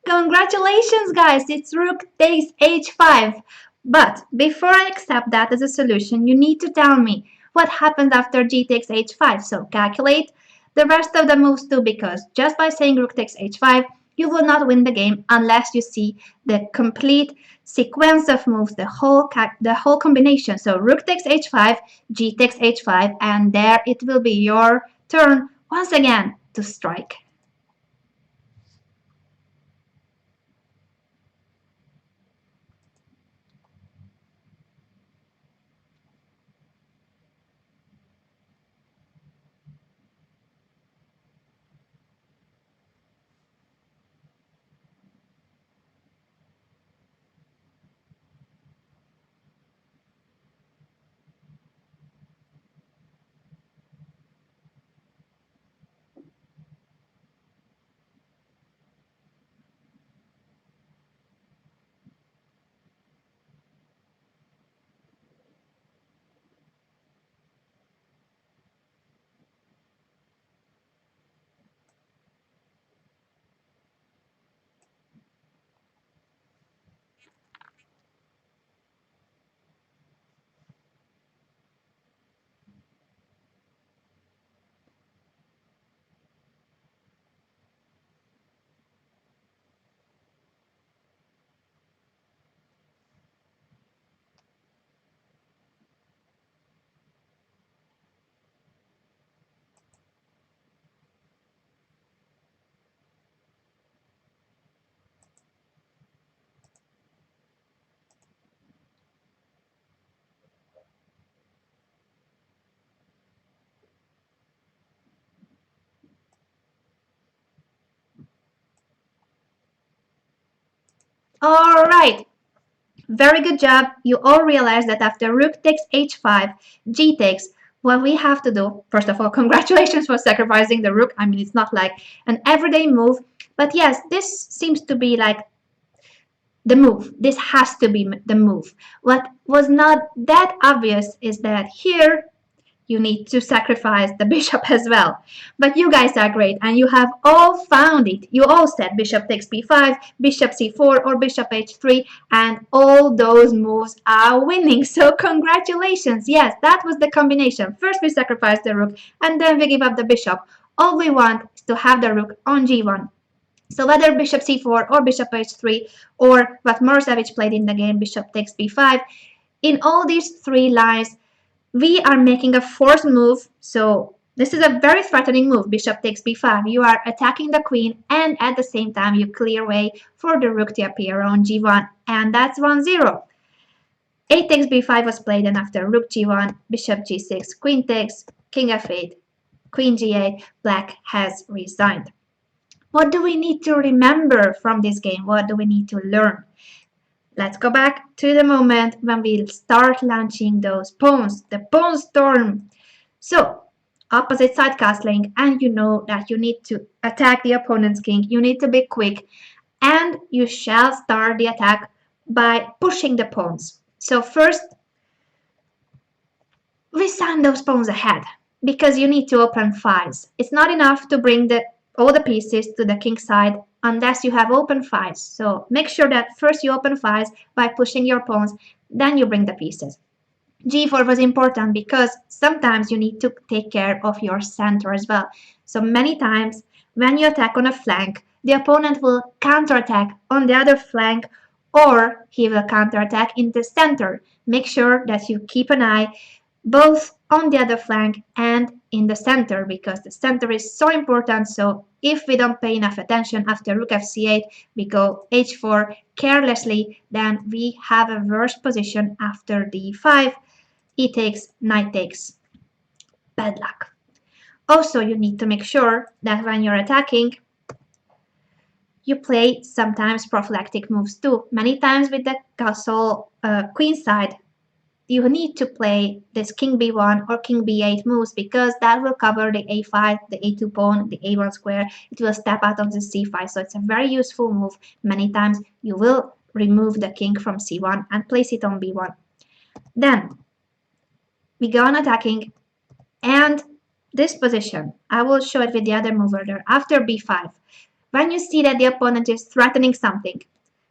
Congratulations, guys! It's rook takes h5. But before I accept that as a solution, you need to tell me what happens after g takes h5. So calculate the rest of the moves too, because just by saying rook takes h5, you will not win the game unless you see the complete sequence of moves, the whole combination. So rook takes h5, g takes h5, and there it will be your turn once again to strike. All right. Very good job. You all realize that after rook takes h5, g takes, what we have to do, first of all, congratulations for sacrificing the rook. I mean, it's not like an everyday move, but yes, this seems to be like the move. This has to be the move. What was not that obvious is that here you need to sacrifice the bishop as well. But you guys are great and you have all found it. You all said bishop takes b5, bishop c4 or bishop h3 and all those moves are winning. So congratulations. Yes, that was the combination. First we sacrifice the rook and then we give up the bishop. All we want is to have the rook on g1. So whether bishop c4 or bishop h3 or what Morozevich played in the game, bishop takes b5, in all these three lines we are making a forced move. So this is a very threatening move. Bishop takes b5. You are attacking the queen and at the same time you clear way for the rook to appear on g1 and that's 1-0. A takes b5 was played and after rook g1, bishop g6, queen takes, king f8, queen g8, black has resigned. What do we need to remember from this game? What do we need to learn? Let's go back to the moment when we start launching those pawns, the pawn storm. So, opposite side castling, and you know that you need to attack the opponent's king. You need to be quick, and you shall start the attack by pushing the pawns. So first, we send those pawns ahead because you need to open files. It's not enough to bring all the pieces to the king side unless you have open files. So make sure that first you open files by pushing your pawns, then you bring the pieces. G4 was important because sometimes you need to take care of your center as well. So many times when you attack on a flank, the opponent will counterattack on the other flank or he will counterattack in the center. Make sure that you keep an eye both on the other flank and in the center because the center is so important. So if we don't pay enough attention after rook fc8, we go h4 carelessly, then we have a worse position after d5, e takes, knight takes. Bad luck. Also, you need to make sure that when you're attacking, you play sometimes prophylactic moves too. Many times with the castle queen side, you need to play this king b1 or king b8 moves because that will cover the a5, the a2 pawn, the a1 square. It will step out of the c5, so it's a very useful move. Many times you will remove the king from c1 and place it on b1. Then we go on attacking, and this position, I will show it with the other move order after b5. When you see that the opponent is threatening something,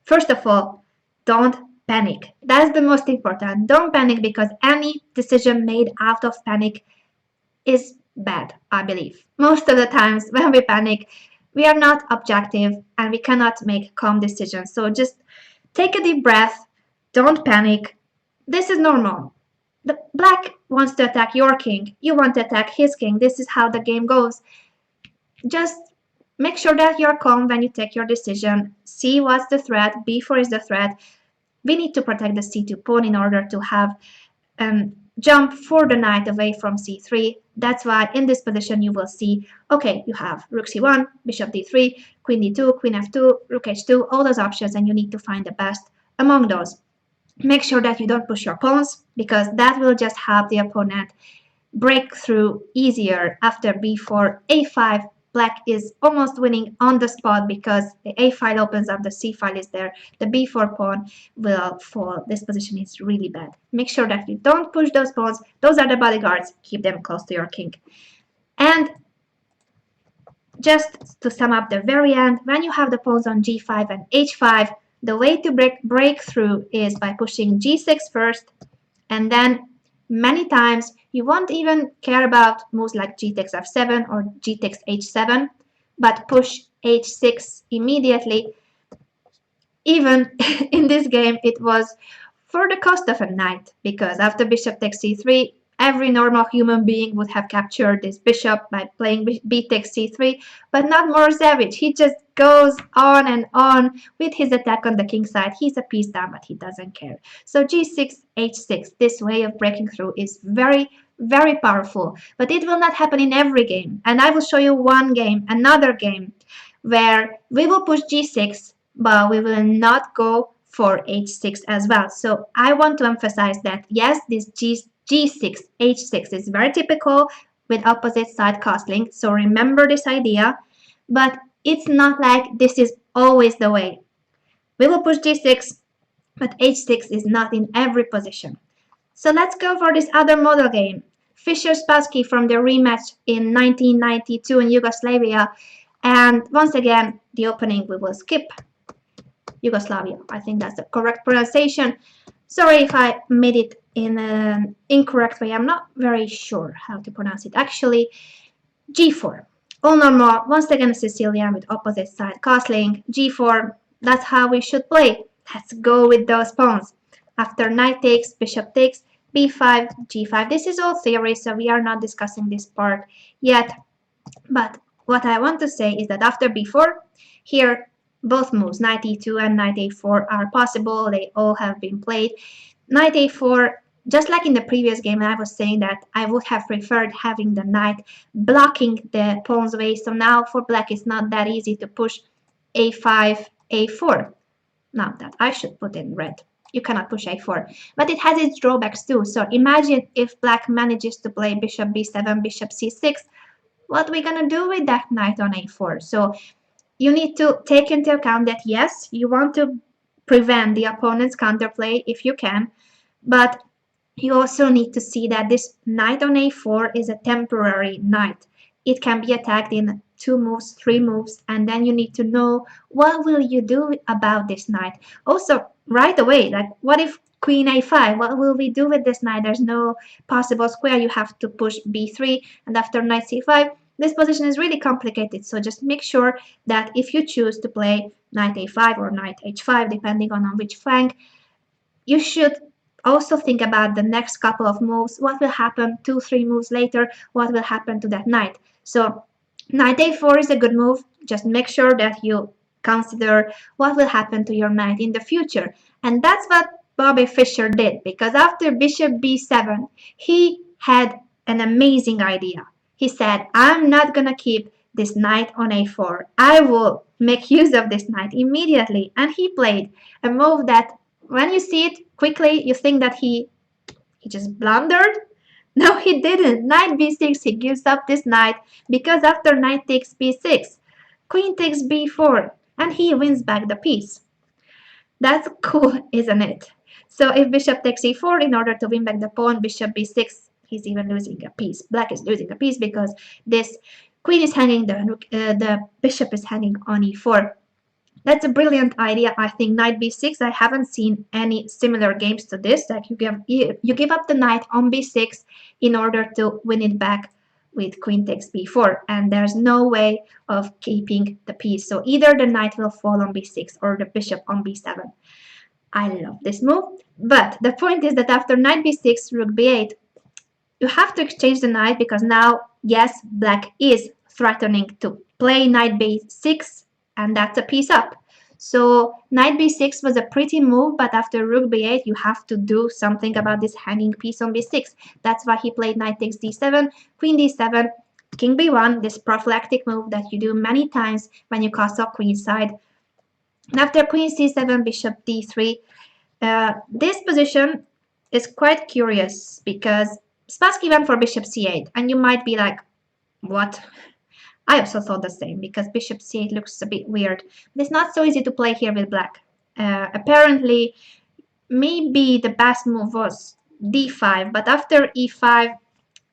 first of all, don't panic. That's the most important. Don't panic because any decision made out of panic is bad, I believe. Most of the times when we panic, we are not objective and we cannot make calm decisions. So just take a deep breath. Don't panic. This is normal. The black wants to attack your king. You want to attack his king. This is how the game goes. Just make sure that you're calm when you take your decision. See what's the threat. b4 is the threat. We need to protect the c2 pawn in order to have jump for the knight away from c3. That's why in this position you will see, okay, you have rook c1, bishop d3, queen d2, queen f2, rook h2, all those options, and you need to find the best among those. Make sure that you don't push your pawns because that will just help the opponent break through easier after b4, a5. Black is almost winning on the spot because the a file opens up, the c file is there, the b4 pawn will fall. This position is really bad. Make sure that you don't push those pawns. Those are the bodyguards. Keep them close to your king. And just to sum up the very end, when you have the pawns on g5 and h5, the way to break through is by pushing g6 first, and then many times you won't even care about moves like g takes f7 or g takes h7, but push h6 immediately. Even in this game, it was for the cost of a knight, because after bishop takes c3, every normal human being would have captured this bishop by playing b takes c3, but not Morozevich. He just goes on and on with his attack on the king side. He's a piece down, but he doesn't care. So g6, h6, this way of breaking through is very, very powerful, but it will not happen in every game. And I will show you one game, another game, where we will push g6, but we will not go for h6 as well. So I want to emphasize that yes, this g6, h6 is very typical with opposite side castling. So remember this idea, but it's not like this is always the way. We will push g6, but h6 is not in every position. So let's go for this other model game. Fischer Spassky from the rematch in 1992 in Yugoslavia. And once again, the opening we will skip. Yugoslavia, I think that's the correct pronunciation. Sorry if I made it in an incorrect way. I'm not very sure how to pronounce it. Actually, g4. All normal, once again Sicilian with opposite side castling. g4, that's how we should play. Let's go with those pawns. After knight takes, bishop takes, b5, g5. This is all theory, so we are not discussing this part yet. But what I want to say is that after b4, here both moves, knight e2 and knight a4, are possible. They all have been played. Knight a4, just like in the previous game, I was saying that I would have preferred having the knight blocking the pawn's way. So now for black, it's not that easy to push a5, a4. Now that I should put in red. You cannot push a4. But it has its drawbacks too. So imagine if black manages to play bishop b7, bishop c6. What are we going to do with that knight on a4? So you need to take into account that yes, you want to prevent the opponent's counterplay if you can, but you also need to see that this knight on a4 is a temporary knight. It can be attacked in 2 moves, 3 moves, and then you need to know what will you do about this knight. Also, right away, like what if queen a5? What will we do with this knight? There's no possible square. You have to push b3, and after knight c5, this position is really complicated. So just make sure that if you choose to play knight a5 or knight h5, depending on which flank, you should also think about the next couple of moves. What will happen 2-3 moves later? What will happen to that knight? So knight a4 is a good move. Just make sure that you consider what will happen to your knight in the future. And that's what Bobby Fischer did, because after bishop b7, he had an amazing idea. He said, I'm not gonna keep this knight on a4. I will make use of this knight immediately. And he played a move that when you see it quickly, you think that he just blundered. No, he didn't. Knight b6, he gives up this knight because after knight takes b6, queen takes b4, and he wins back the piece. That's cool, isn't it? So if bishop takes e4, in order to win back the pawn, bishop b6, he's even losing a piece. Black is losing a piece because this queen is hanging, the bishop is hanging on e4. That's a brilliant idea. I think knight b6, I haven't seen any similar games to this. Like you give up the knight on b6 in order to win it back with queen takes b4, and there's no way of keeping the piece. So either the knight will fall on b6 or the bishop on b7. I love this move, but the point is that after knight b6, rook b8, you have to exchange the knight because now, yes, black is threatening to play knight b6, and that's a piece up. So knight b6 was a pretty move, but after rook b8, you have to do something about this hanging piece on b6. That's why he played knight takes d7, queen d7, king b1, this prophylactic move that you do many times when you castle queenside. And after queen c7, bishop d3, this position is quite curious because Spassky went for bishop c8, and you might be like, what? I also thought the same because bishop c8 looks a bit weird. But it's not so easy to play here with black. Apparently, maybe the best move was d5, but after e5,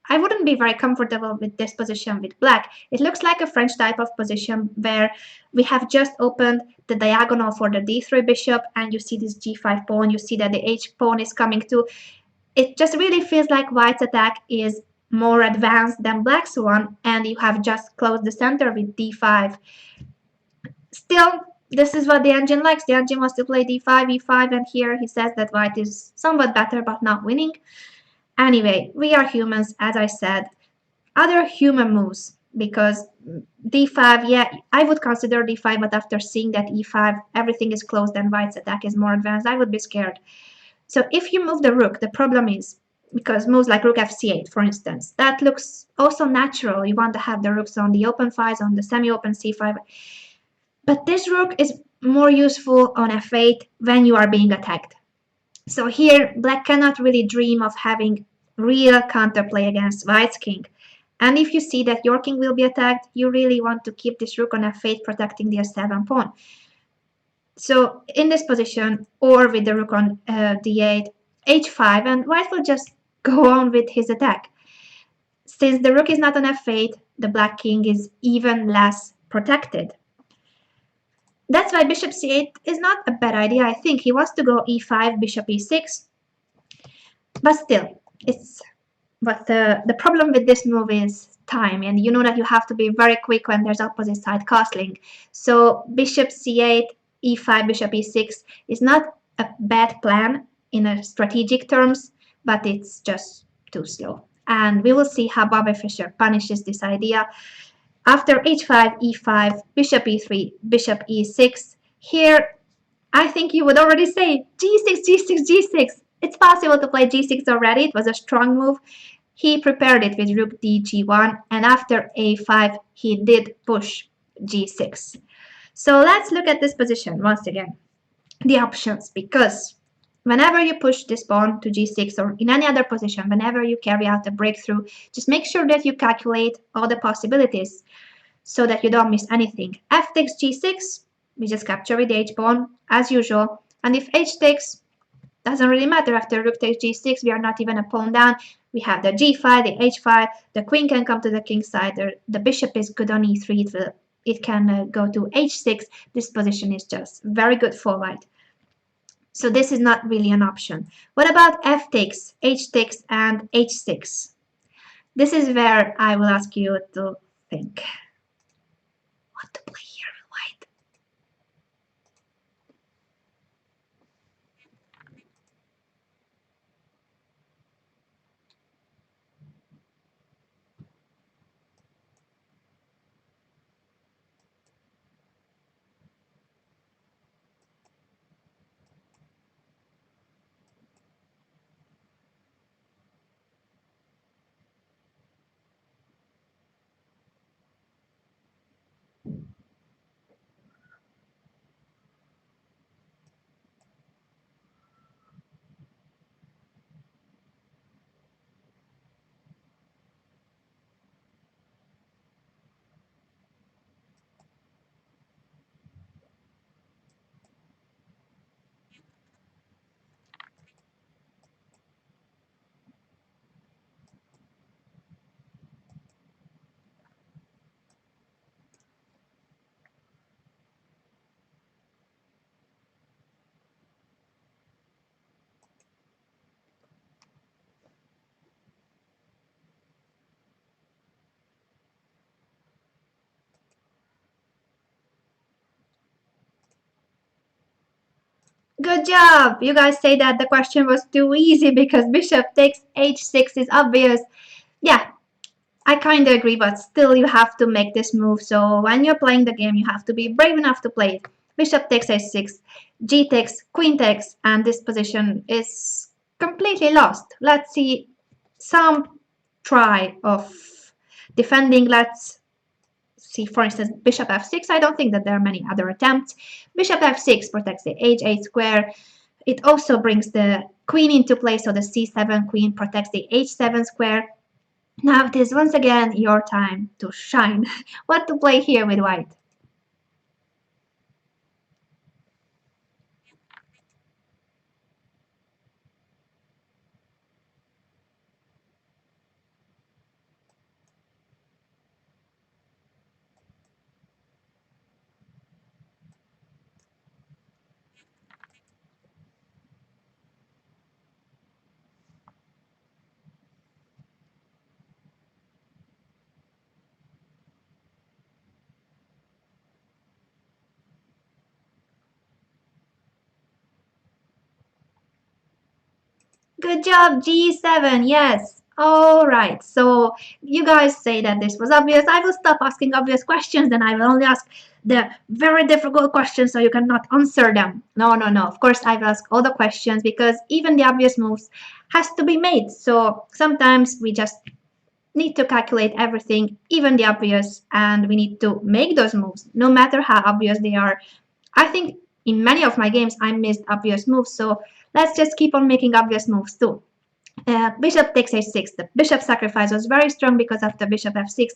I wouldn't be very comfortable with this position with black. It looks like a French type of position where we have just opened the diagonal for the d3 bishop, and you see this g5 pawn, you see that the h pawn is coming too. It just really feels like white's attack is more advanced than black's one, and you have just closed the center with d5. Still, this is what the engine likes. The engine wants to play d5, e5, and here he says that white is somewhat better but not winning. Anyway, we are humans, as I said. Other human moves, because d5, yeah, I would consider d5, but after seeing that e5, everything is closed and white's attack is more advanced, I would be scared. So if you move the rook, the problem is, because moves like rook fc8, for instance, that looks also natural. You want to have the rooks on the open files, on the semi-open c5. But this rook is more useful on f8 when you are being attacked. So here, black cannot really dream of having real counterplay against white's king. And if you see that your king will be attacked, you really want to keep this rook on f8 protecting the f7 pawn. So in this position, or with the rook on d8, h5, and white will just go on with his attack. Since the rook is not on f8, the black king is even less protected. That's why bishop c8 is not a bad idea. I think he wants to go e5, bishop e6, but still, it's the problem with this move is time, and you know that you have to be very quick when there's opposite side castling. So bishop c8, e5, bishop e6 is not a bad plan in a strategic terms, but it's just too slow. And we will see how Bobby Fischer punishes this idea. After h5, e5, bishop e3, bishop e6, here I think you would already say g6, g6, g6. It's possible to play g6 already. It was a strong move. He prepared it with rook d g1, and after a5 he did push g6. So let's look at this position once again, the options, because whenever you push this pawn to g6 or in any other position, whenever you carry out a breakthrough, just make sure that you calculate all the possibilities so that you don't miss anything. F takes g6, we just capture with the h pawn as usual, and if h takes, doesn't really matter. After rook takes g6, we are not even a pawn down. We have the g5, the h5, the queen can come to the king side, the bishop is good on e3, it can go to h6. This position is just very good for white. So this is not really an option. What about f takes, h takes, and h6? This is where I will ask you to think. What to play here with white? Good job! You guys say that the question was too easy because bishop takes h6 is obvious. Yeah, I kind of agree, but still you have to make this move. So when you're playing the game, you have to be brave enough to play it. Bishop takes h6, g takes, queen takes, and this position is completely lost. Let's see some try of defending. Let's see, for instance, bishop f6. I don't think that there are many other attempts. Bishop f6 protects the h8 square. It also brings the queen into play, so the c7 queen protects the h7 square. Now it is once again your time to shine. What to play here with white? Good job, G7, yes. Alright, so you guys say that this was obvious. I will stop asking obvious questions, then I will only ask the very difficult questions so you cannot answer them. No, no, no. Of course, I will ask all the questions because even the obvious moves has to be made. So sometimes we just need to calculate everything, even the obvious, and we need to make those moves, no matter how obvious they are. I think in many of my games I missed obvious moves, so let's just keep on making obvious moves too. Bishop takes h6. The bishop sacrifice was very strong because of the bishop f6.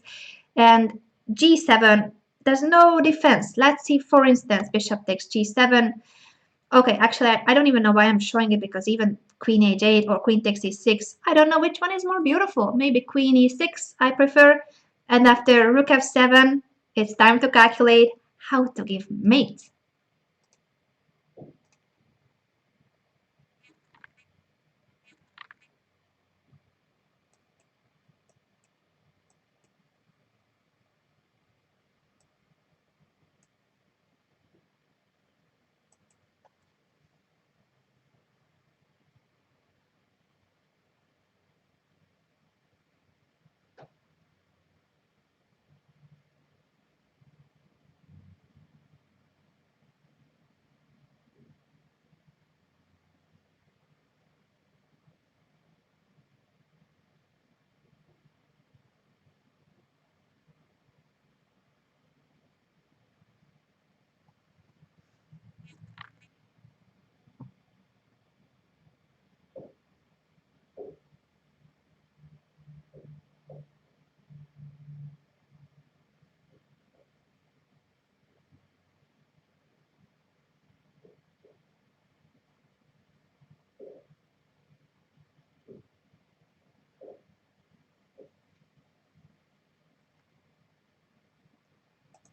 And g7, there's no defense. Let's see, for instance, bishop takes g7. Okay, actually, I don't even know why I'm showing it because even queen h8 or queen takes e6, I don't know which one is more beautiful. Maybe queen e6 I prefer. And after rook f7, it's time to calculate how to give mate.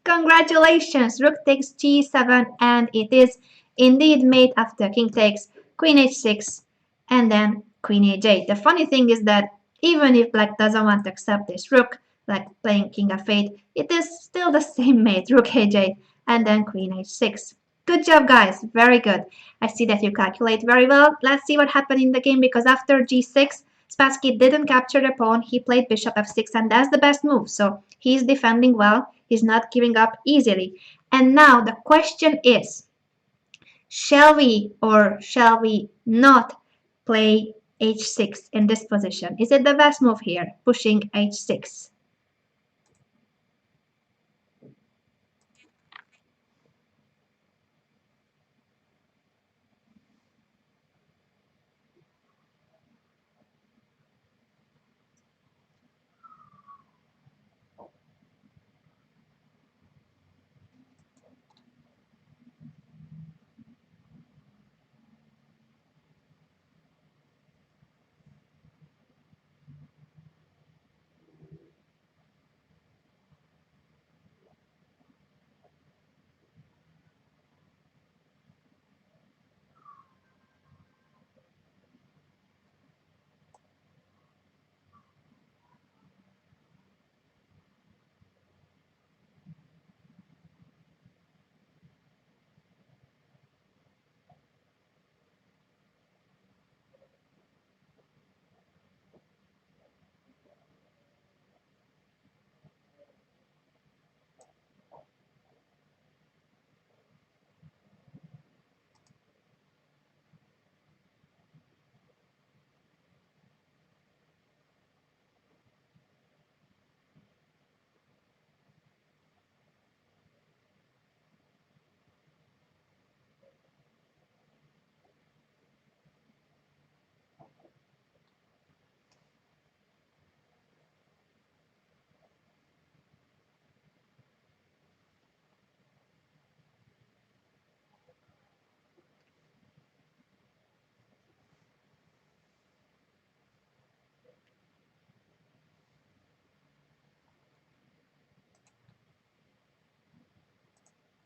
Congratulations! Rook takes g7 and it is indeed mate after king takes queen h6 and then queen h8. The funny thing is that even if black doesn't want to accept this rook, like playing king f8, it is still the same mate, rook h8 and then queen h6. Good job, guys. Very good. I see that you calculate very well. Let's see what happened in the game because after g6, Spassky didn't capture the pawn. He played bishop f6 and that's the best move. So he's defending well. He's not giving up easily. And now the question is, shall we or shall we not play h6 in this position? Is it the best move here, pushing h6?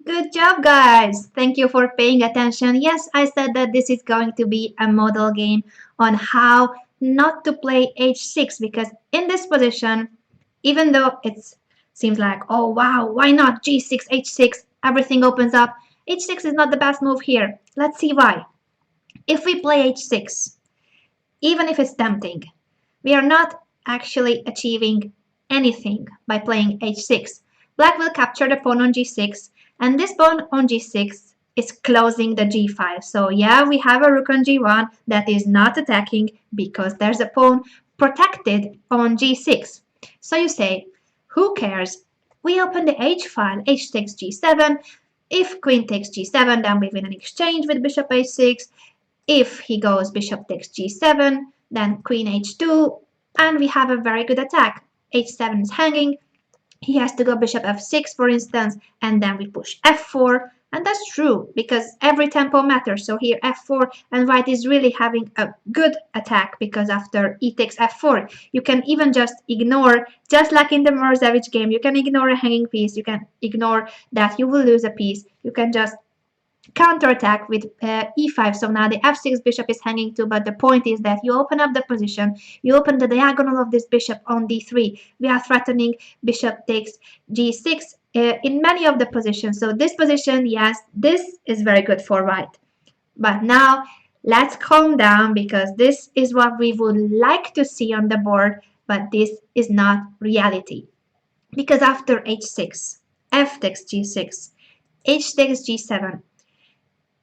Good job, guys! Thank you for paying attention. Yes, I said that this is going to be a model game on how not to play h6 because in this position, even though it seems like, oh wow, why not g6, h6, everything opens up, h6 is not the best move here. Let's see why. If we play h6, even if it's tempting, we are not actually achieving anything by playing h6. Black will capture the pawn on g6, and this pawn on g6 is closing the g file. So yeah, we have a rook on g1 that is not attacking because there's a pawn protected on g6. So you say, who cares? We open the h file, h6, g7. If queen takes g7, then we win an exchange with bishop h6. If he goes bishop takes g7, then queen h2, and we have a very good attack. h7 is hanging. He has to go bishop f6, for instance, and then we push f4. And that's true, because every tempo matters. So here f4, and white is really having a good attack, because after e takes f4, you can even just ignore, just like in the Middlegame game, you can ignore a hanging piece, you can ignore that you will lose a piece, you can just counterattack with e5. So now the f6 bishop is hanging too, but the point is that you open up the position, you open the diagonal of this bishop on d3. We are threatening bishop takes g6 in many of the positions. So this position, yes, this is very good for white. But now let's calm down, because this is what we would like to see on the board, but this is not reality. Because after h6, f takes g6, h takes g7,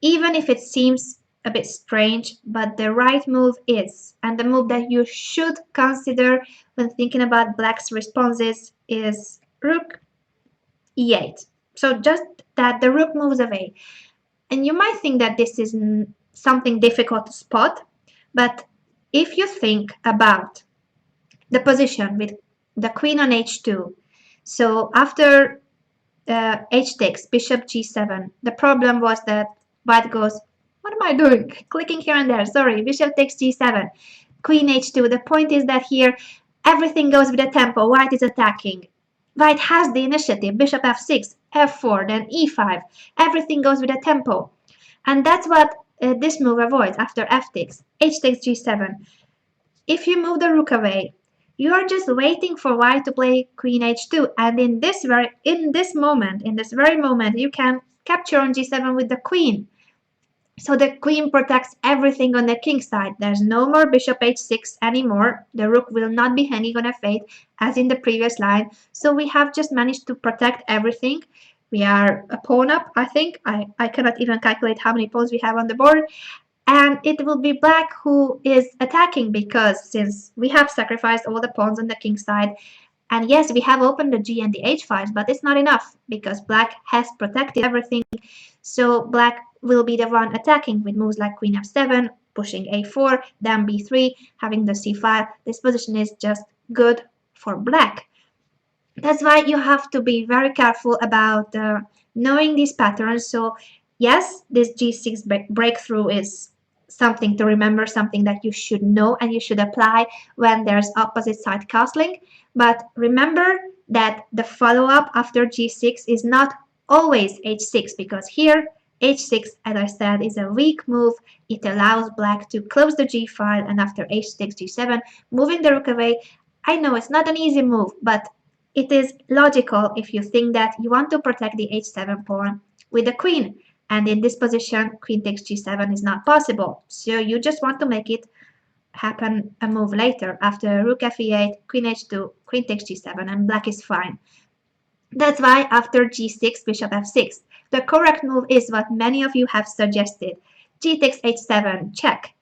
even if it seems a bit strange, but the right move is, and the move that you should consider when thinking about black's responses, is rook e8. So just that the rook moves away. And you might think that this is something difficult to spot, but if you think about the position with the queen on h2, so after h takes bishop g7, the problem was that white goes, what am I doing? Clicking here and there, sorry, bishop takes g7, queen h2. The point is that here everything goes with the tempo. White is attacking. White has the initiative, bishop f6, f4, then e5. Everything goes with the tempo. And that's what this move avoids after f takes, h takes g7. If you move the rook away, you are just waiting for white to play queen h2, and in this very moment, you can capture on g7 with the queen. So the queen protects everything on the king side. There's no more bishop h6 anymore. The rook will not be hanging on f8 as in the previous line. So we have just managed to protect everything. We are a pawn up, I think. I cannot even calculate how many pawns we have on the board. And it will be black who is attacking, because since we have sacrificed all the pawns on the king side, and yes, we have opened the g and the h5s, but it's not enough, because black has protected everything. So black will be the one attacking with moves like queen f7, pushing a4, then b3, having the c5. This position is just good for black. That's why you have to be very careful about knowing these patterns. So yes, this g6 breakthrough is something to remember, something that you should know and you should apply when there's opposite side castling. But remember that the follow-up after g6 is not always h6, because here h6, as I said, is a weak move. It allows black to close the g file, and after h takes g7, moving the rook away. I know it's not an easy move, but it is logical if you think that you want to protect the h7 pawn with the queen. And in this position, queen takes g7 is not possible. So you just want to make it happen a move later. After rook f8, queen h2, queen takes g7, and black is fine. That's why after g6, bishop f6, the correct move is what many of you have suggested. G takes h7, check.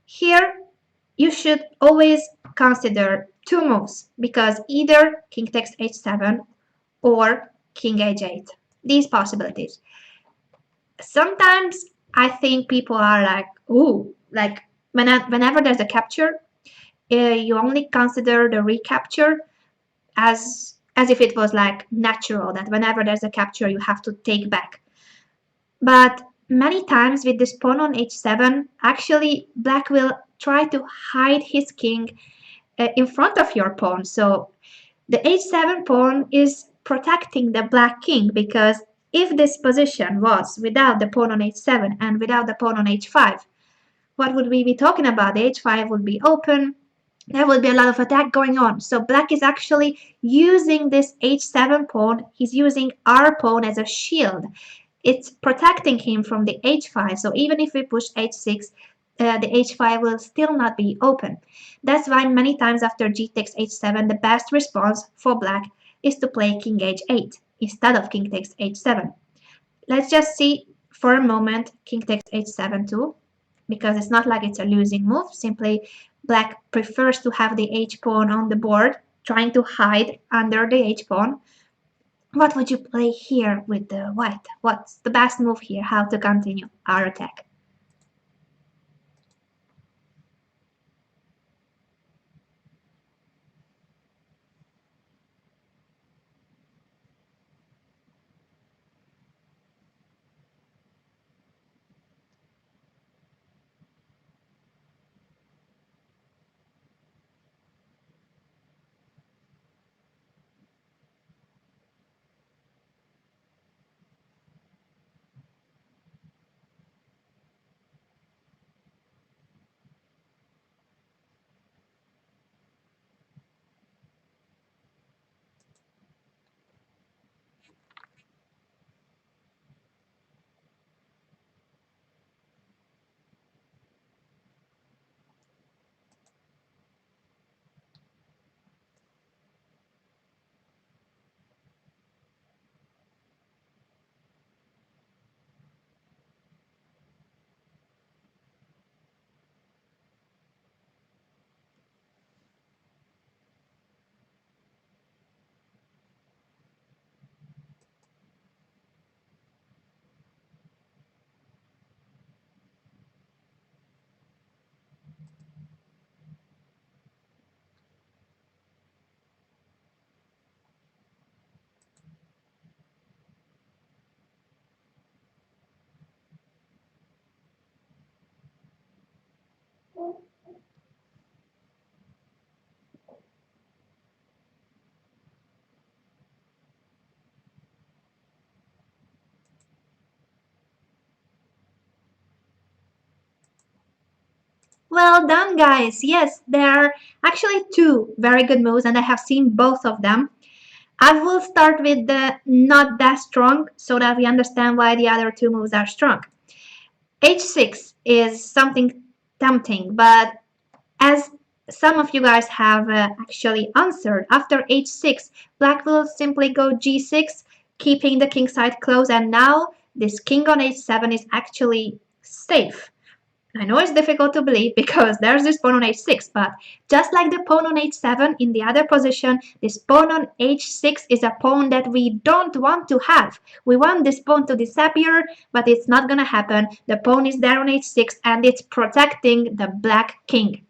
Here, you should always consider two moves, because either king takes h7 or king h8. These possibilities. Sometimes I think people are like, ooh, like whenever there's a capture, you only consider the recapture as if it was like natural, that whenever there's a capture you have to take back. But many times with this pawn on h7, actually black will try to hide his king in front of your pawn. So the h7 pawn is protecting the black king, because if this position was without the pawn on h7 and without the pawn on h5, what would we be talking about? The h5 would be open. There would be a lot of attack going on. So black is actually using this h7 pawn. He's using our pawn as a shield. It's protecting him from the h5. So even if we push h6, the h5 will still not be open. That's why many times after g takes h7, the best response for black is to play king h8 instead of king takes h7. Let's just see for a moment king takes h7 too, because it's not like it's a losing move. Simply black prefers to have the h pawn on the board, trying to hide under the h pawn. What would you play here with the white? What's the best move here? How to continue our attack? Well done, guys. Yes, there are actually two very good moves, and I have seen both of them. I will start with the not that strong so that we understand why the other two moves are strong. H6 is something tempting, but as some of you guys have actually answered, after h6, black will simply go g6, keeping the king side closed, and now this king on h7 is actually safe. I know it's difficult to believe because there's this pawn on h6, but just like the pawn on h7 in the other position, this pawn on h6 is a pawn that we don't want to have. We want this pawn to disappear, but it's not gonna happen. The pawn is there on h6 and it's protecting the black king.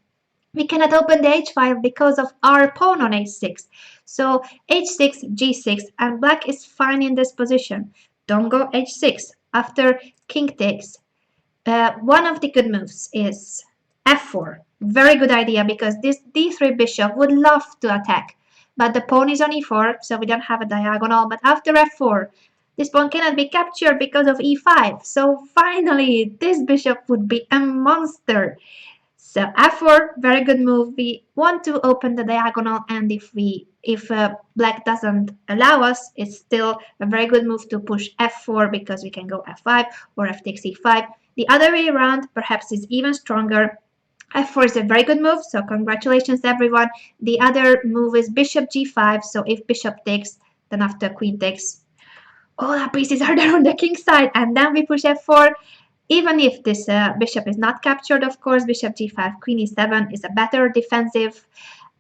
We cannot open the h file because of our pawn on h6. So h6, g6, and black is fine in this position. Don't go h6. After king takes, one of the good moves is f4. Very good idea because this d3 bishop would love to attack. But the pawn is on e4, so we don't have a diagonal. But after f4, this pawn cannot be captured because of e5. So finally, this bishop would be a monster. So f4, very good move. We want to open the diagonal, and if black doesn't allow us, it's still a very good move to push f4 because we can go f5 or f takes e5. The other way around perhaps is even stronger. F4 is a very good move, so congratulations everyone. The other move is bishop g5, so if bishop takes, then after queen takes, all our pieces are there on the king side, and then we push f4. Even if this bishop is not captured, of course, bishop g5, queen e7 is a better defensive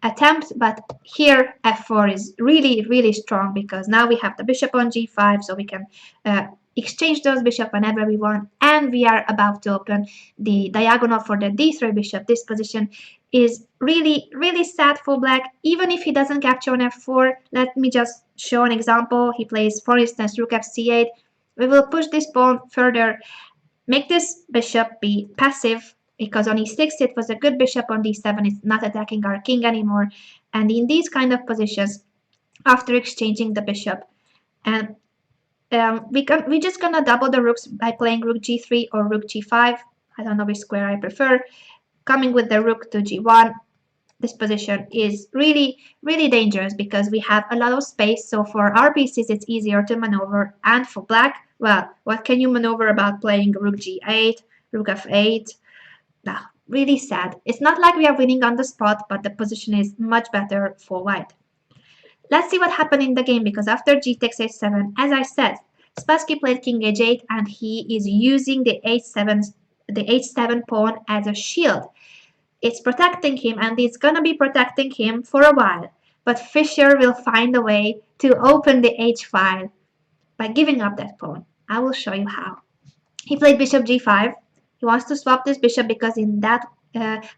attempt, but here f4 is really, really strong because now we have the bishop on g5, so we can exchange those bishop whenever we want, and we are about to open the diagonal for the d3 bishop. This position is really, really sad for black, even if he doesn't capture on f4. Let me just show an example. He plays, for instance, rook f c8. We will push this pawn further, make this bishop be passive, because on e6 it was a good bishop, on d7 it's not attacking our king anymore. And in these kind of positions, after exchanging the bishop, and we just gonna double the rooks by playing rook g3 or rook g5. I don't know which square I prefer. Coming with the rook to g1, this position is really, really dangerous because we have a lot of space. So for our pieces, it's easier to maneuver. And for black, well, what can you maneuver about playing rook g8, rook f8? Nah, really sad. It's not like we are winning on the spot, but the position is much better for white. Let's see what happened in the game, because after g takes h7, as I said, Spassky played king h8 and he is using the h7 pawn as a shield. It's protecting him, and it's gonna be protecting him for a while. but Fischer will find a way to open the h file by giving up that pawn. I will show you how. He played bishop g5. He wants to swap this bishop because in that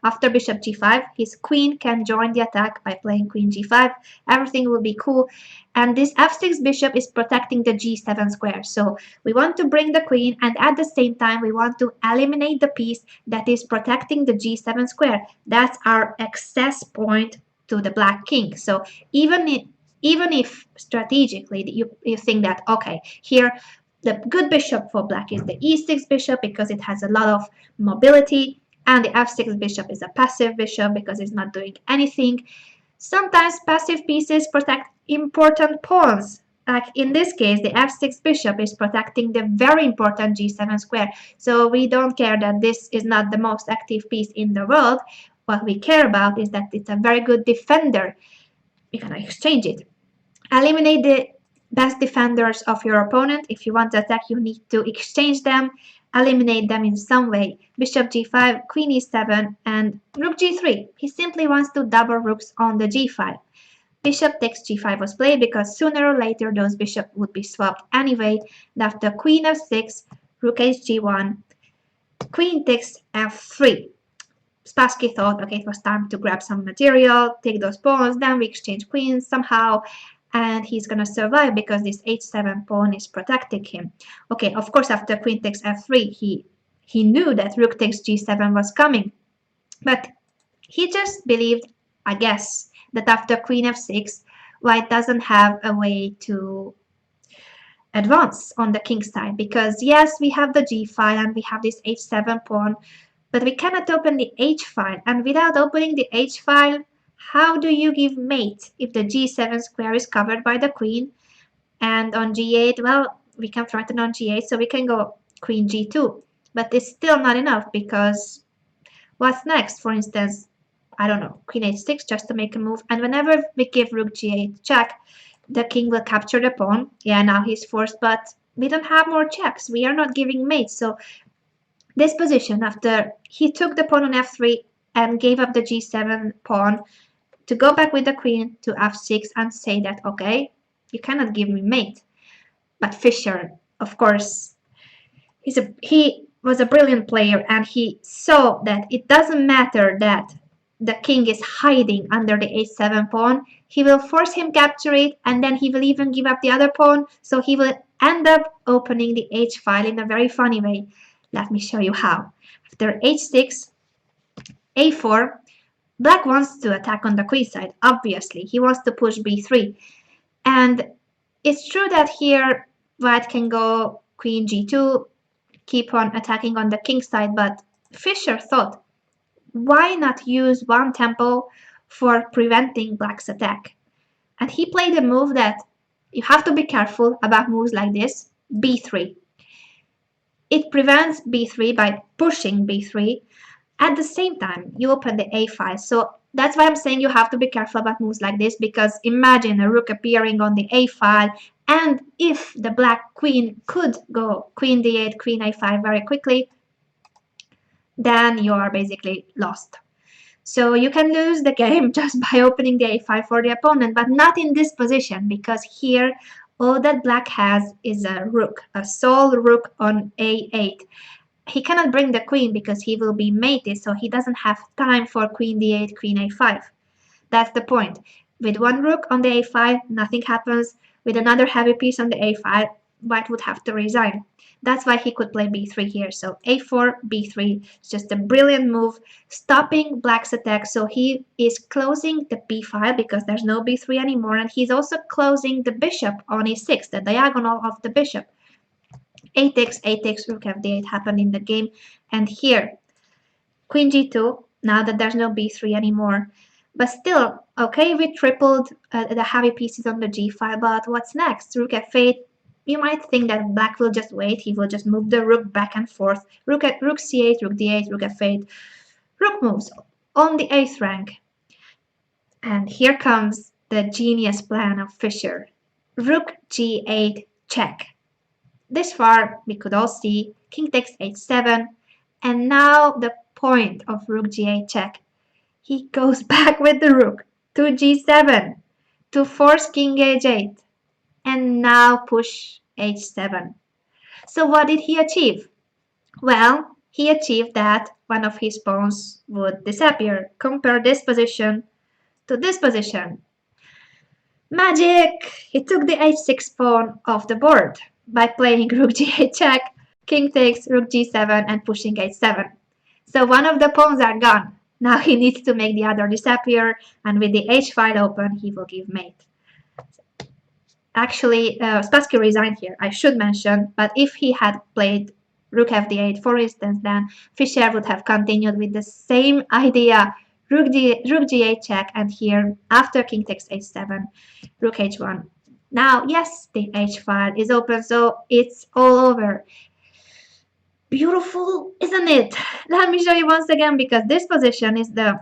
after bishop g5, his queen can join the attack by playing queen g5. Everything will be cool. And this f6 bishop is protecting the g7 square. So we want to bring the queen, and at the same time, we want to eliminate the piece that is protecting the g7 square. That's our access point to the black king. So even if strategically you think that, okay, here the good bishop for black is the e6 bishop because it has a lot of mobility, and the f6 bishop is a passive bishop because it's not doing anything. Sometimes passive pieces protect important pawns. Like in this case, the f6 bishop is protecting the very important g7 square. So we don't care that this is not the most active piece in the world. What we care about is that it's a very good defender. We're gonna exchange it. Eliminate the best defenders of your opponent. If you want to attack, you need to exchange them, eliminate them in some way. Bishop g5, queen e7, and rook g3. He simply wants to double rooks on the g file. Bishop takes g5 was played because sooner or later those bishops would be swapped anyway. And after queen f6, rook h1, queen takes f3. Spassky thought, okay, it was time to grab some material, take those pawns, then we exchange queens somehow, and he's gonna survive because this h7 pawn is protecting him. Okay, of course, after queen takes f3, he knew that rook takes g7 was coming, but he just believed, I guess, that after queen f6, white doesn't have a way to advance on the king side, because yes, we have the g file and we have this h7 pawn, but we cannot open the h file, and without opening the h file, how do you give mate if the g7 square is covered by the queen? And on g8, well, we can threaten on g8, so we can go queen g2, but it's still not enough because what's next? For instance, I don't know, queen h6 just to make a move, and whenever we give rook g8 check, the king will capture the pawn. Yeah, now he's forced, but we don't have more checks. We are not giving mates, so this position, after he took the pawn on f3 and gave up the g7 pawn to go back with the queen to f6 and say that, okay, you cannot give me mate. But Fischer, of course, he was a brilliant player, and he saw that it doesn't matter that the king is hiding under the h7 pawn. He will force him capture it, and then he will even give up the other pawn, so he will end up opening the h file in a very funny way. Let me show you how. After h6, a4, black wants to attack on the queen side, obviously. He wants to push b3. And it's true that here white can go queen g2, keep on attacking on the king side, but Fischer thought, why not use one tempo for preventing black's attack? And he played a move that you have to be careful about moves like this, b3. It prevents b3 by pushing b3. At the same time, you open the a file. So that's why I'm saying you have to be careful about moves like this, because imagine a rook appearing on the a file, and if the black queen could go queen d8, queen a5 very quickly, then you are basically lost. So you can lose the game just by opening the a5 for the opponent, but not in this position, because here all that black has is a rook, a sole rook on a8. He cannot bring the queen because he will be mated, so he doesn't have time for queen d8, queen a5. That's the point. With one rook on the a5, nothing happens. With another heavy piece on the a5, white would have to resign. That's why he could play b3 here. So a4, b3 is just a brilliant move, stopping black's attack. So he is closing the b file because there's no b3 anymore, and he's also closing the bishop on e6, the diagonal of the bishop. A takes, rook f8 happened in the game, and here queen g2, now that there's no b3 anymore. But still, okay, we tripled the heavy pieces on the g file, but what's next? Rook f8. You might think that black will just wait, he will just move the rook back and forth. Rook c8, rook d8, rook f8. Rook moves on the 8th rank. And here comes the genius plan of Fischer. Rook g8 check. This far, we could all see king takes h7, and now the point of rook g8 check. He goes back with the rook to g7. to force king h8 and now push h7. So what did he achieve? Well, he achieved that one of his pawns would disappear. Compare this position to this position. Magic! He took the h6 pawn off the board by playing rook g8 check, king takes rook g7 and pushing h7. So one of the pawns are gone. Now he needs to make the other disappear, and with the h file open, he will give mate. Actually, Spassky resigned here, I should mention, but if he had played rook fd8, for instance, then Fischer would have continued with the same idea, rook g8 check, and here, after king takes h7, rook h1. Now, yes, the h file is open, so it's all over. Beautiful, isn't it? Let me show you once again, because this position is the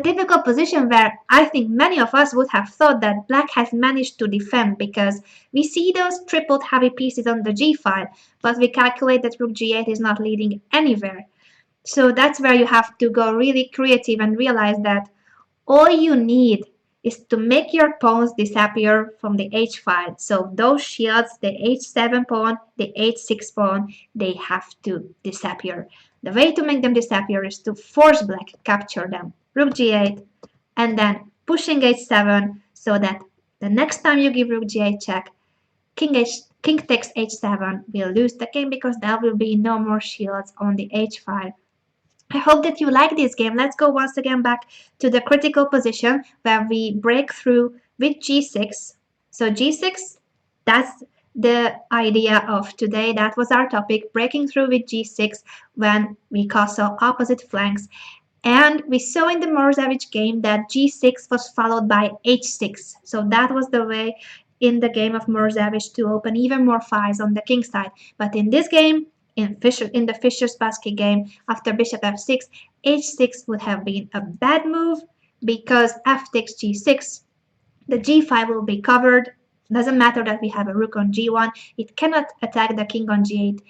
typical position where I think many of us would have thought that black has managed to defend, because we see those tripled heavy pieces on the g file, but we calculate that rook g8 is not leading anywhere. So that's where you have to go really creative and realize that all you need is to make your pawns disappear from the h file. So those shields, the h7 pawn, the h6 pawn, they have to disappear. The way to make them disappear is to force black capture them. Rook g8 and then pushing h7 so that the next time you give rook g8 check, king takes h7 will lose the game because there will be no more shields on the h file. I hope that you like this game. Let's go once again back to the critical position where we break through with g6. So g6, that's the idea of today. That was our topic, breaking through with g6 when we castle opposite flanks. And we saw in the Morzavich game that g6 was followed by h6. So that was the way in the game of Morzavich to open even more files on the king side. But in this game, in the Fischer-Spassky game, after bishop f6, h6 would have been a bad move because f takes g6. The g5 will be covered. Doesn't matter that we have a rook on g1. It cannot attack the king on g8.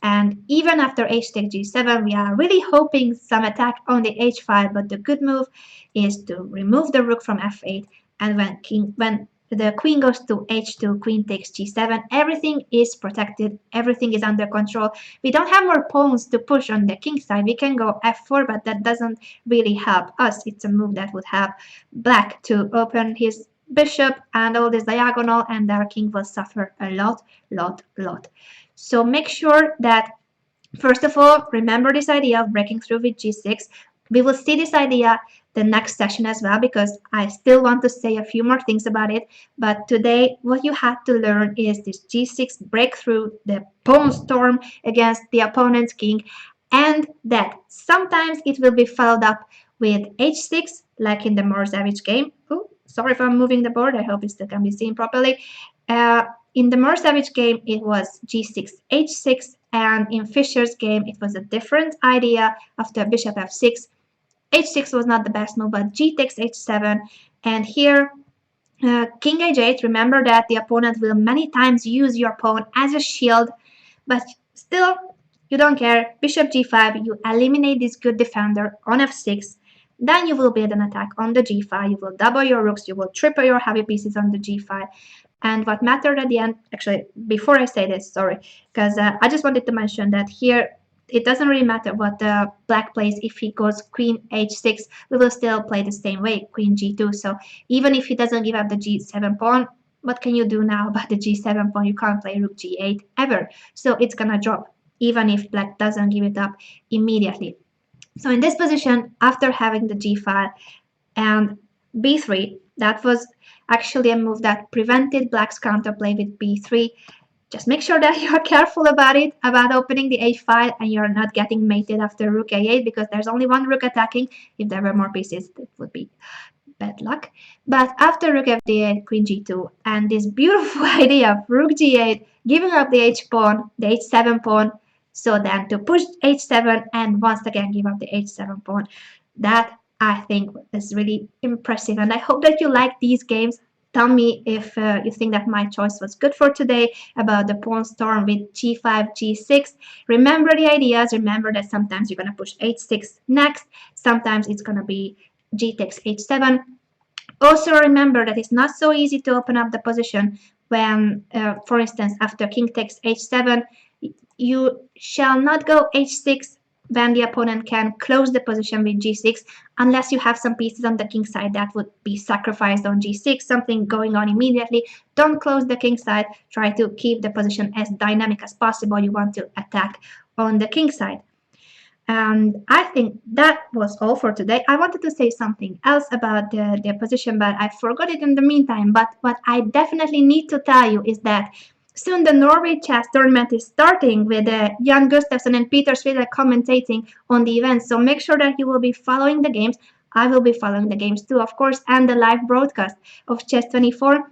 And even after h takes g7, we are really hoping some attack on the h5. But the good move is to remove the rook from f8. And when the queen goes to h2, queen takes g7, everything is protected, everything is under control. We don't have more pawns to push on the king side. We can go f4, but that doesn't really help us. It's a move that would help black to open his bishop and all this diagonal, and our king will suffer a lot. So make sure that, first of all, remember this idea of breaking through with g6. We will see this idea the next session as well, because I still want to say a few more things about it. But today, what you had to learn is this g6 breakthrough, the pawn storm against the opponent's king, and that sometimes it will be followed up with h6, like in the Morzavich game. Oh, sorry if I'm moving the board. I hope it still can be seen properly. In the Morzavich game, it was g6, h6, and in Fischer's game, it was a different idea after bishop f6. h6 was not the best move, but g takes h7, and here king h8. Remember that the opponent will many times use your pawn as a shield, but still, you don't care. Bishop g5, you eliminate this good defender on f6. Then you will build an attack on the g file. You will double your rooks. You will triple your heavy pieces on the g file. And what mattered at the end, actually, before I say this, sorry, because I just wanted to mention that here it doesn't really matter what the black plays. If he goes queen h6, we will still play the same way, queen g2. So even if he doesn't give up the g7 pawn, what can you do now about the g7 pawn? You can't play rook g8 ever. So it's gonna drop, even if black doesn't give it up immediately. So in this position, after having the g file and b3, that was actually a move that prevented black's counterplay with b3. Just make sure that you're careful about it, about opening the h file, and you're not getting mated after rook a8, because there's only one rook attacking. If there were more pieces, it would be bad luck. But after rook fd8, queen g2, and this beautiful idea of rook g8, giving up the h pawn, the h7 pawn, so then to push h7 and once again give up the h7 pawn, that I think is really impressive. And I hope that you like these games. Tell me if you think that my choice was good for today about the pawn storm with g5, g6. Remember the ideas. Remember that sometimes you're going to push h6 next. Sometimes it's going to be g takes h7. Also remember that it's not so easy to open up the position when, for instance, after king takes h7, you shall not go h6 when the opponent can close the position with g6 unless you have some pieces on the king side that would be sacrificed on g6, something going on immediately. Don't close the king side. Try to keep the position as dynamic as possible. You want to attack on the king side. And I think that was all for today. I wanted to say something else about the position, but I forgot it in the meantime. But what I definitely need to tell you is that soon the Norway chess tournament is starting with Jan Gustafsson and Peter Sville commentating on the event. So make sure that you will be following the games. I will be following the games too, of course, and the live broadcast of Chess 24.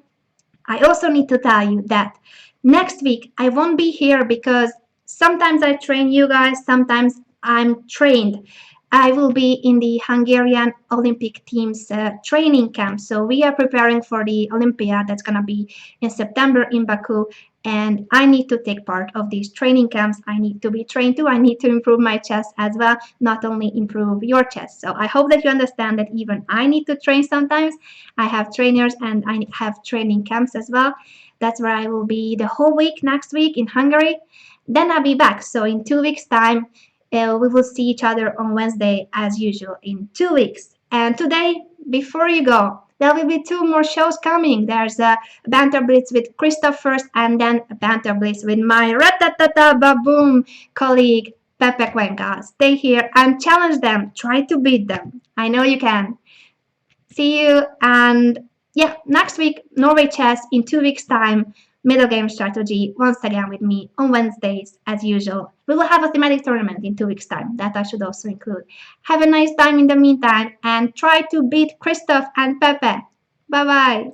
I also need to tell you that next week I won't be here because sometimes I train you guys, sometimes I'm trained. I will be in the Hungarian Olympic team's training camp. So we are preparing for the Olympiad that's going to be in September in Baku. And I need to take part of these training camps. I need to be trained too. I need to improve my chess as well, not only improve your chess. So I hope that you understand that even I need to train sometimes. I have trainers and I have training camps as well. That's where I will be the whole week next week in Hungary. Then I'll be back. So in 2 weeks' time, we will see each other on Wednesday as usual in 2 weeks. And today, before you go, there will be two more shows coming. There's a Banter Blitz with Christoph first, and then a Banter Blitz with my ratatata baboom colleague Pepe Cuenca. Stay here and challenge them. Try to beat them. I know you can. See you, and yeah, next week, Norway Chess in 2 weeks' time. Middle game strategy once again with me on Wednesdays as usual. We will have a thematic tournament in 2 weeks' time. That I should also include. Have a nice time in the meantime and try to beat Christoph and Pepe. Bye bye.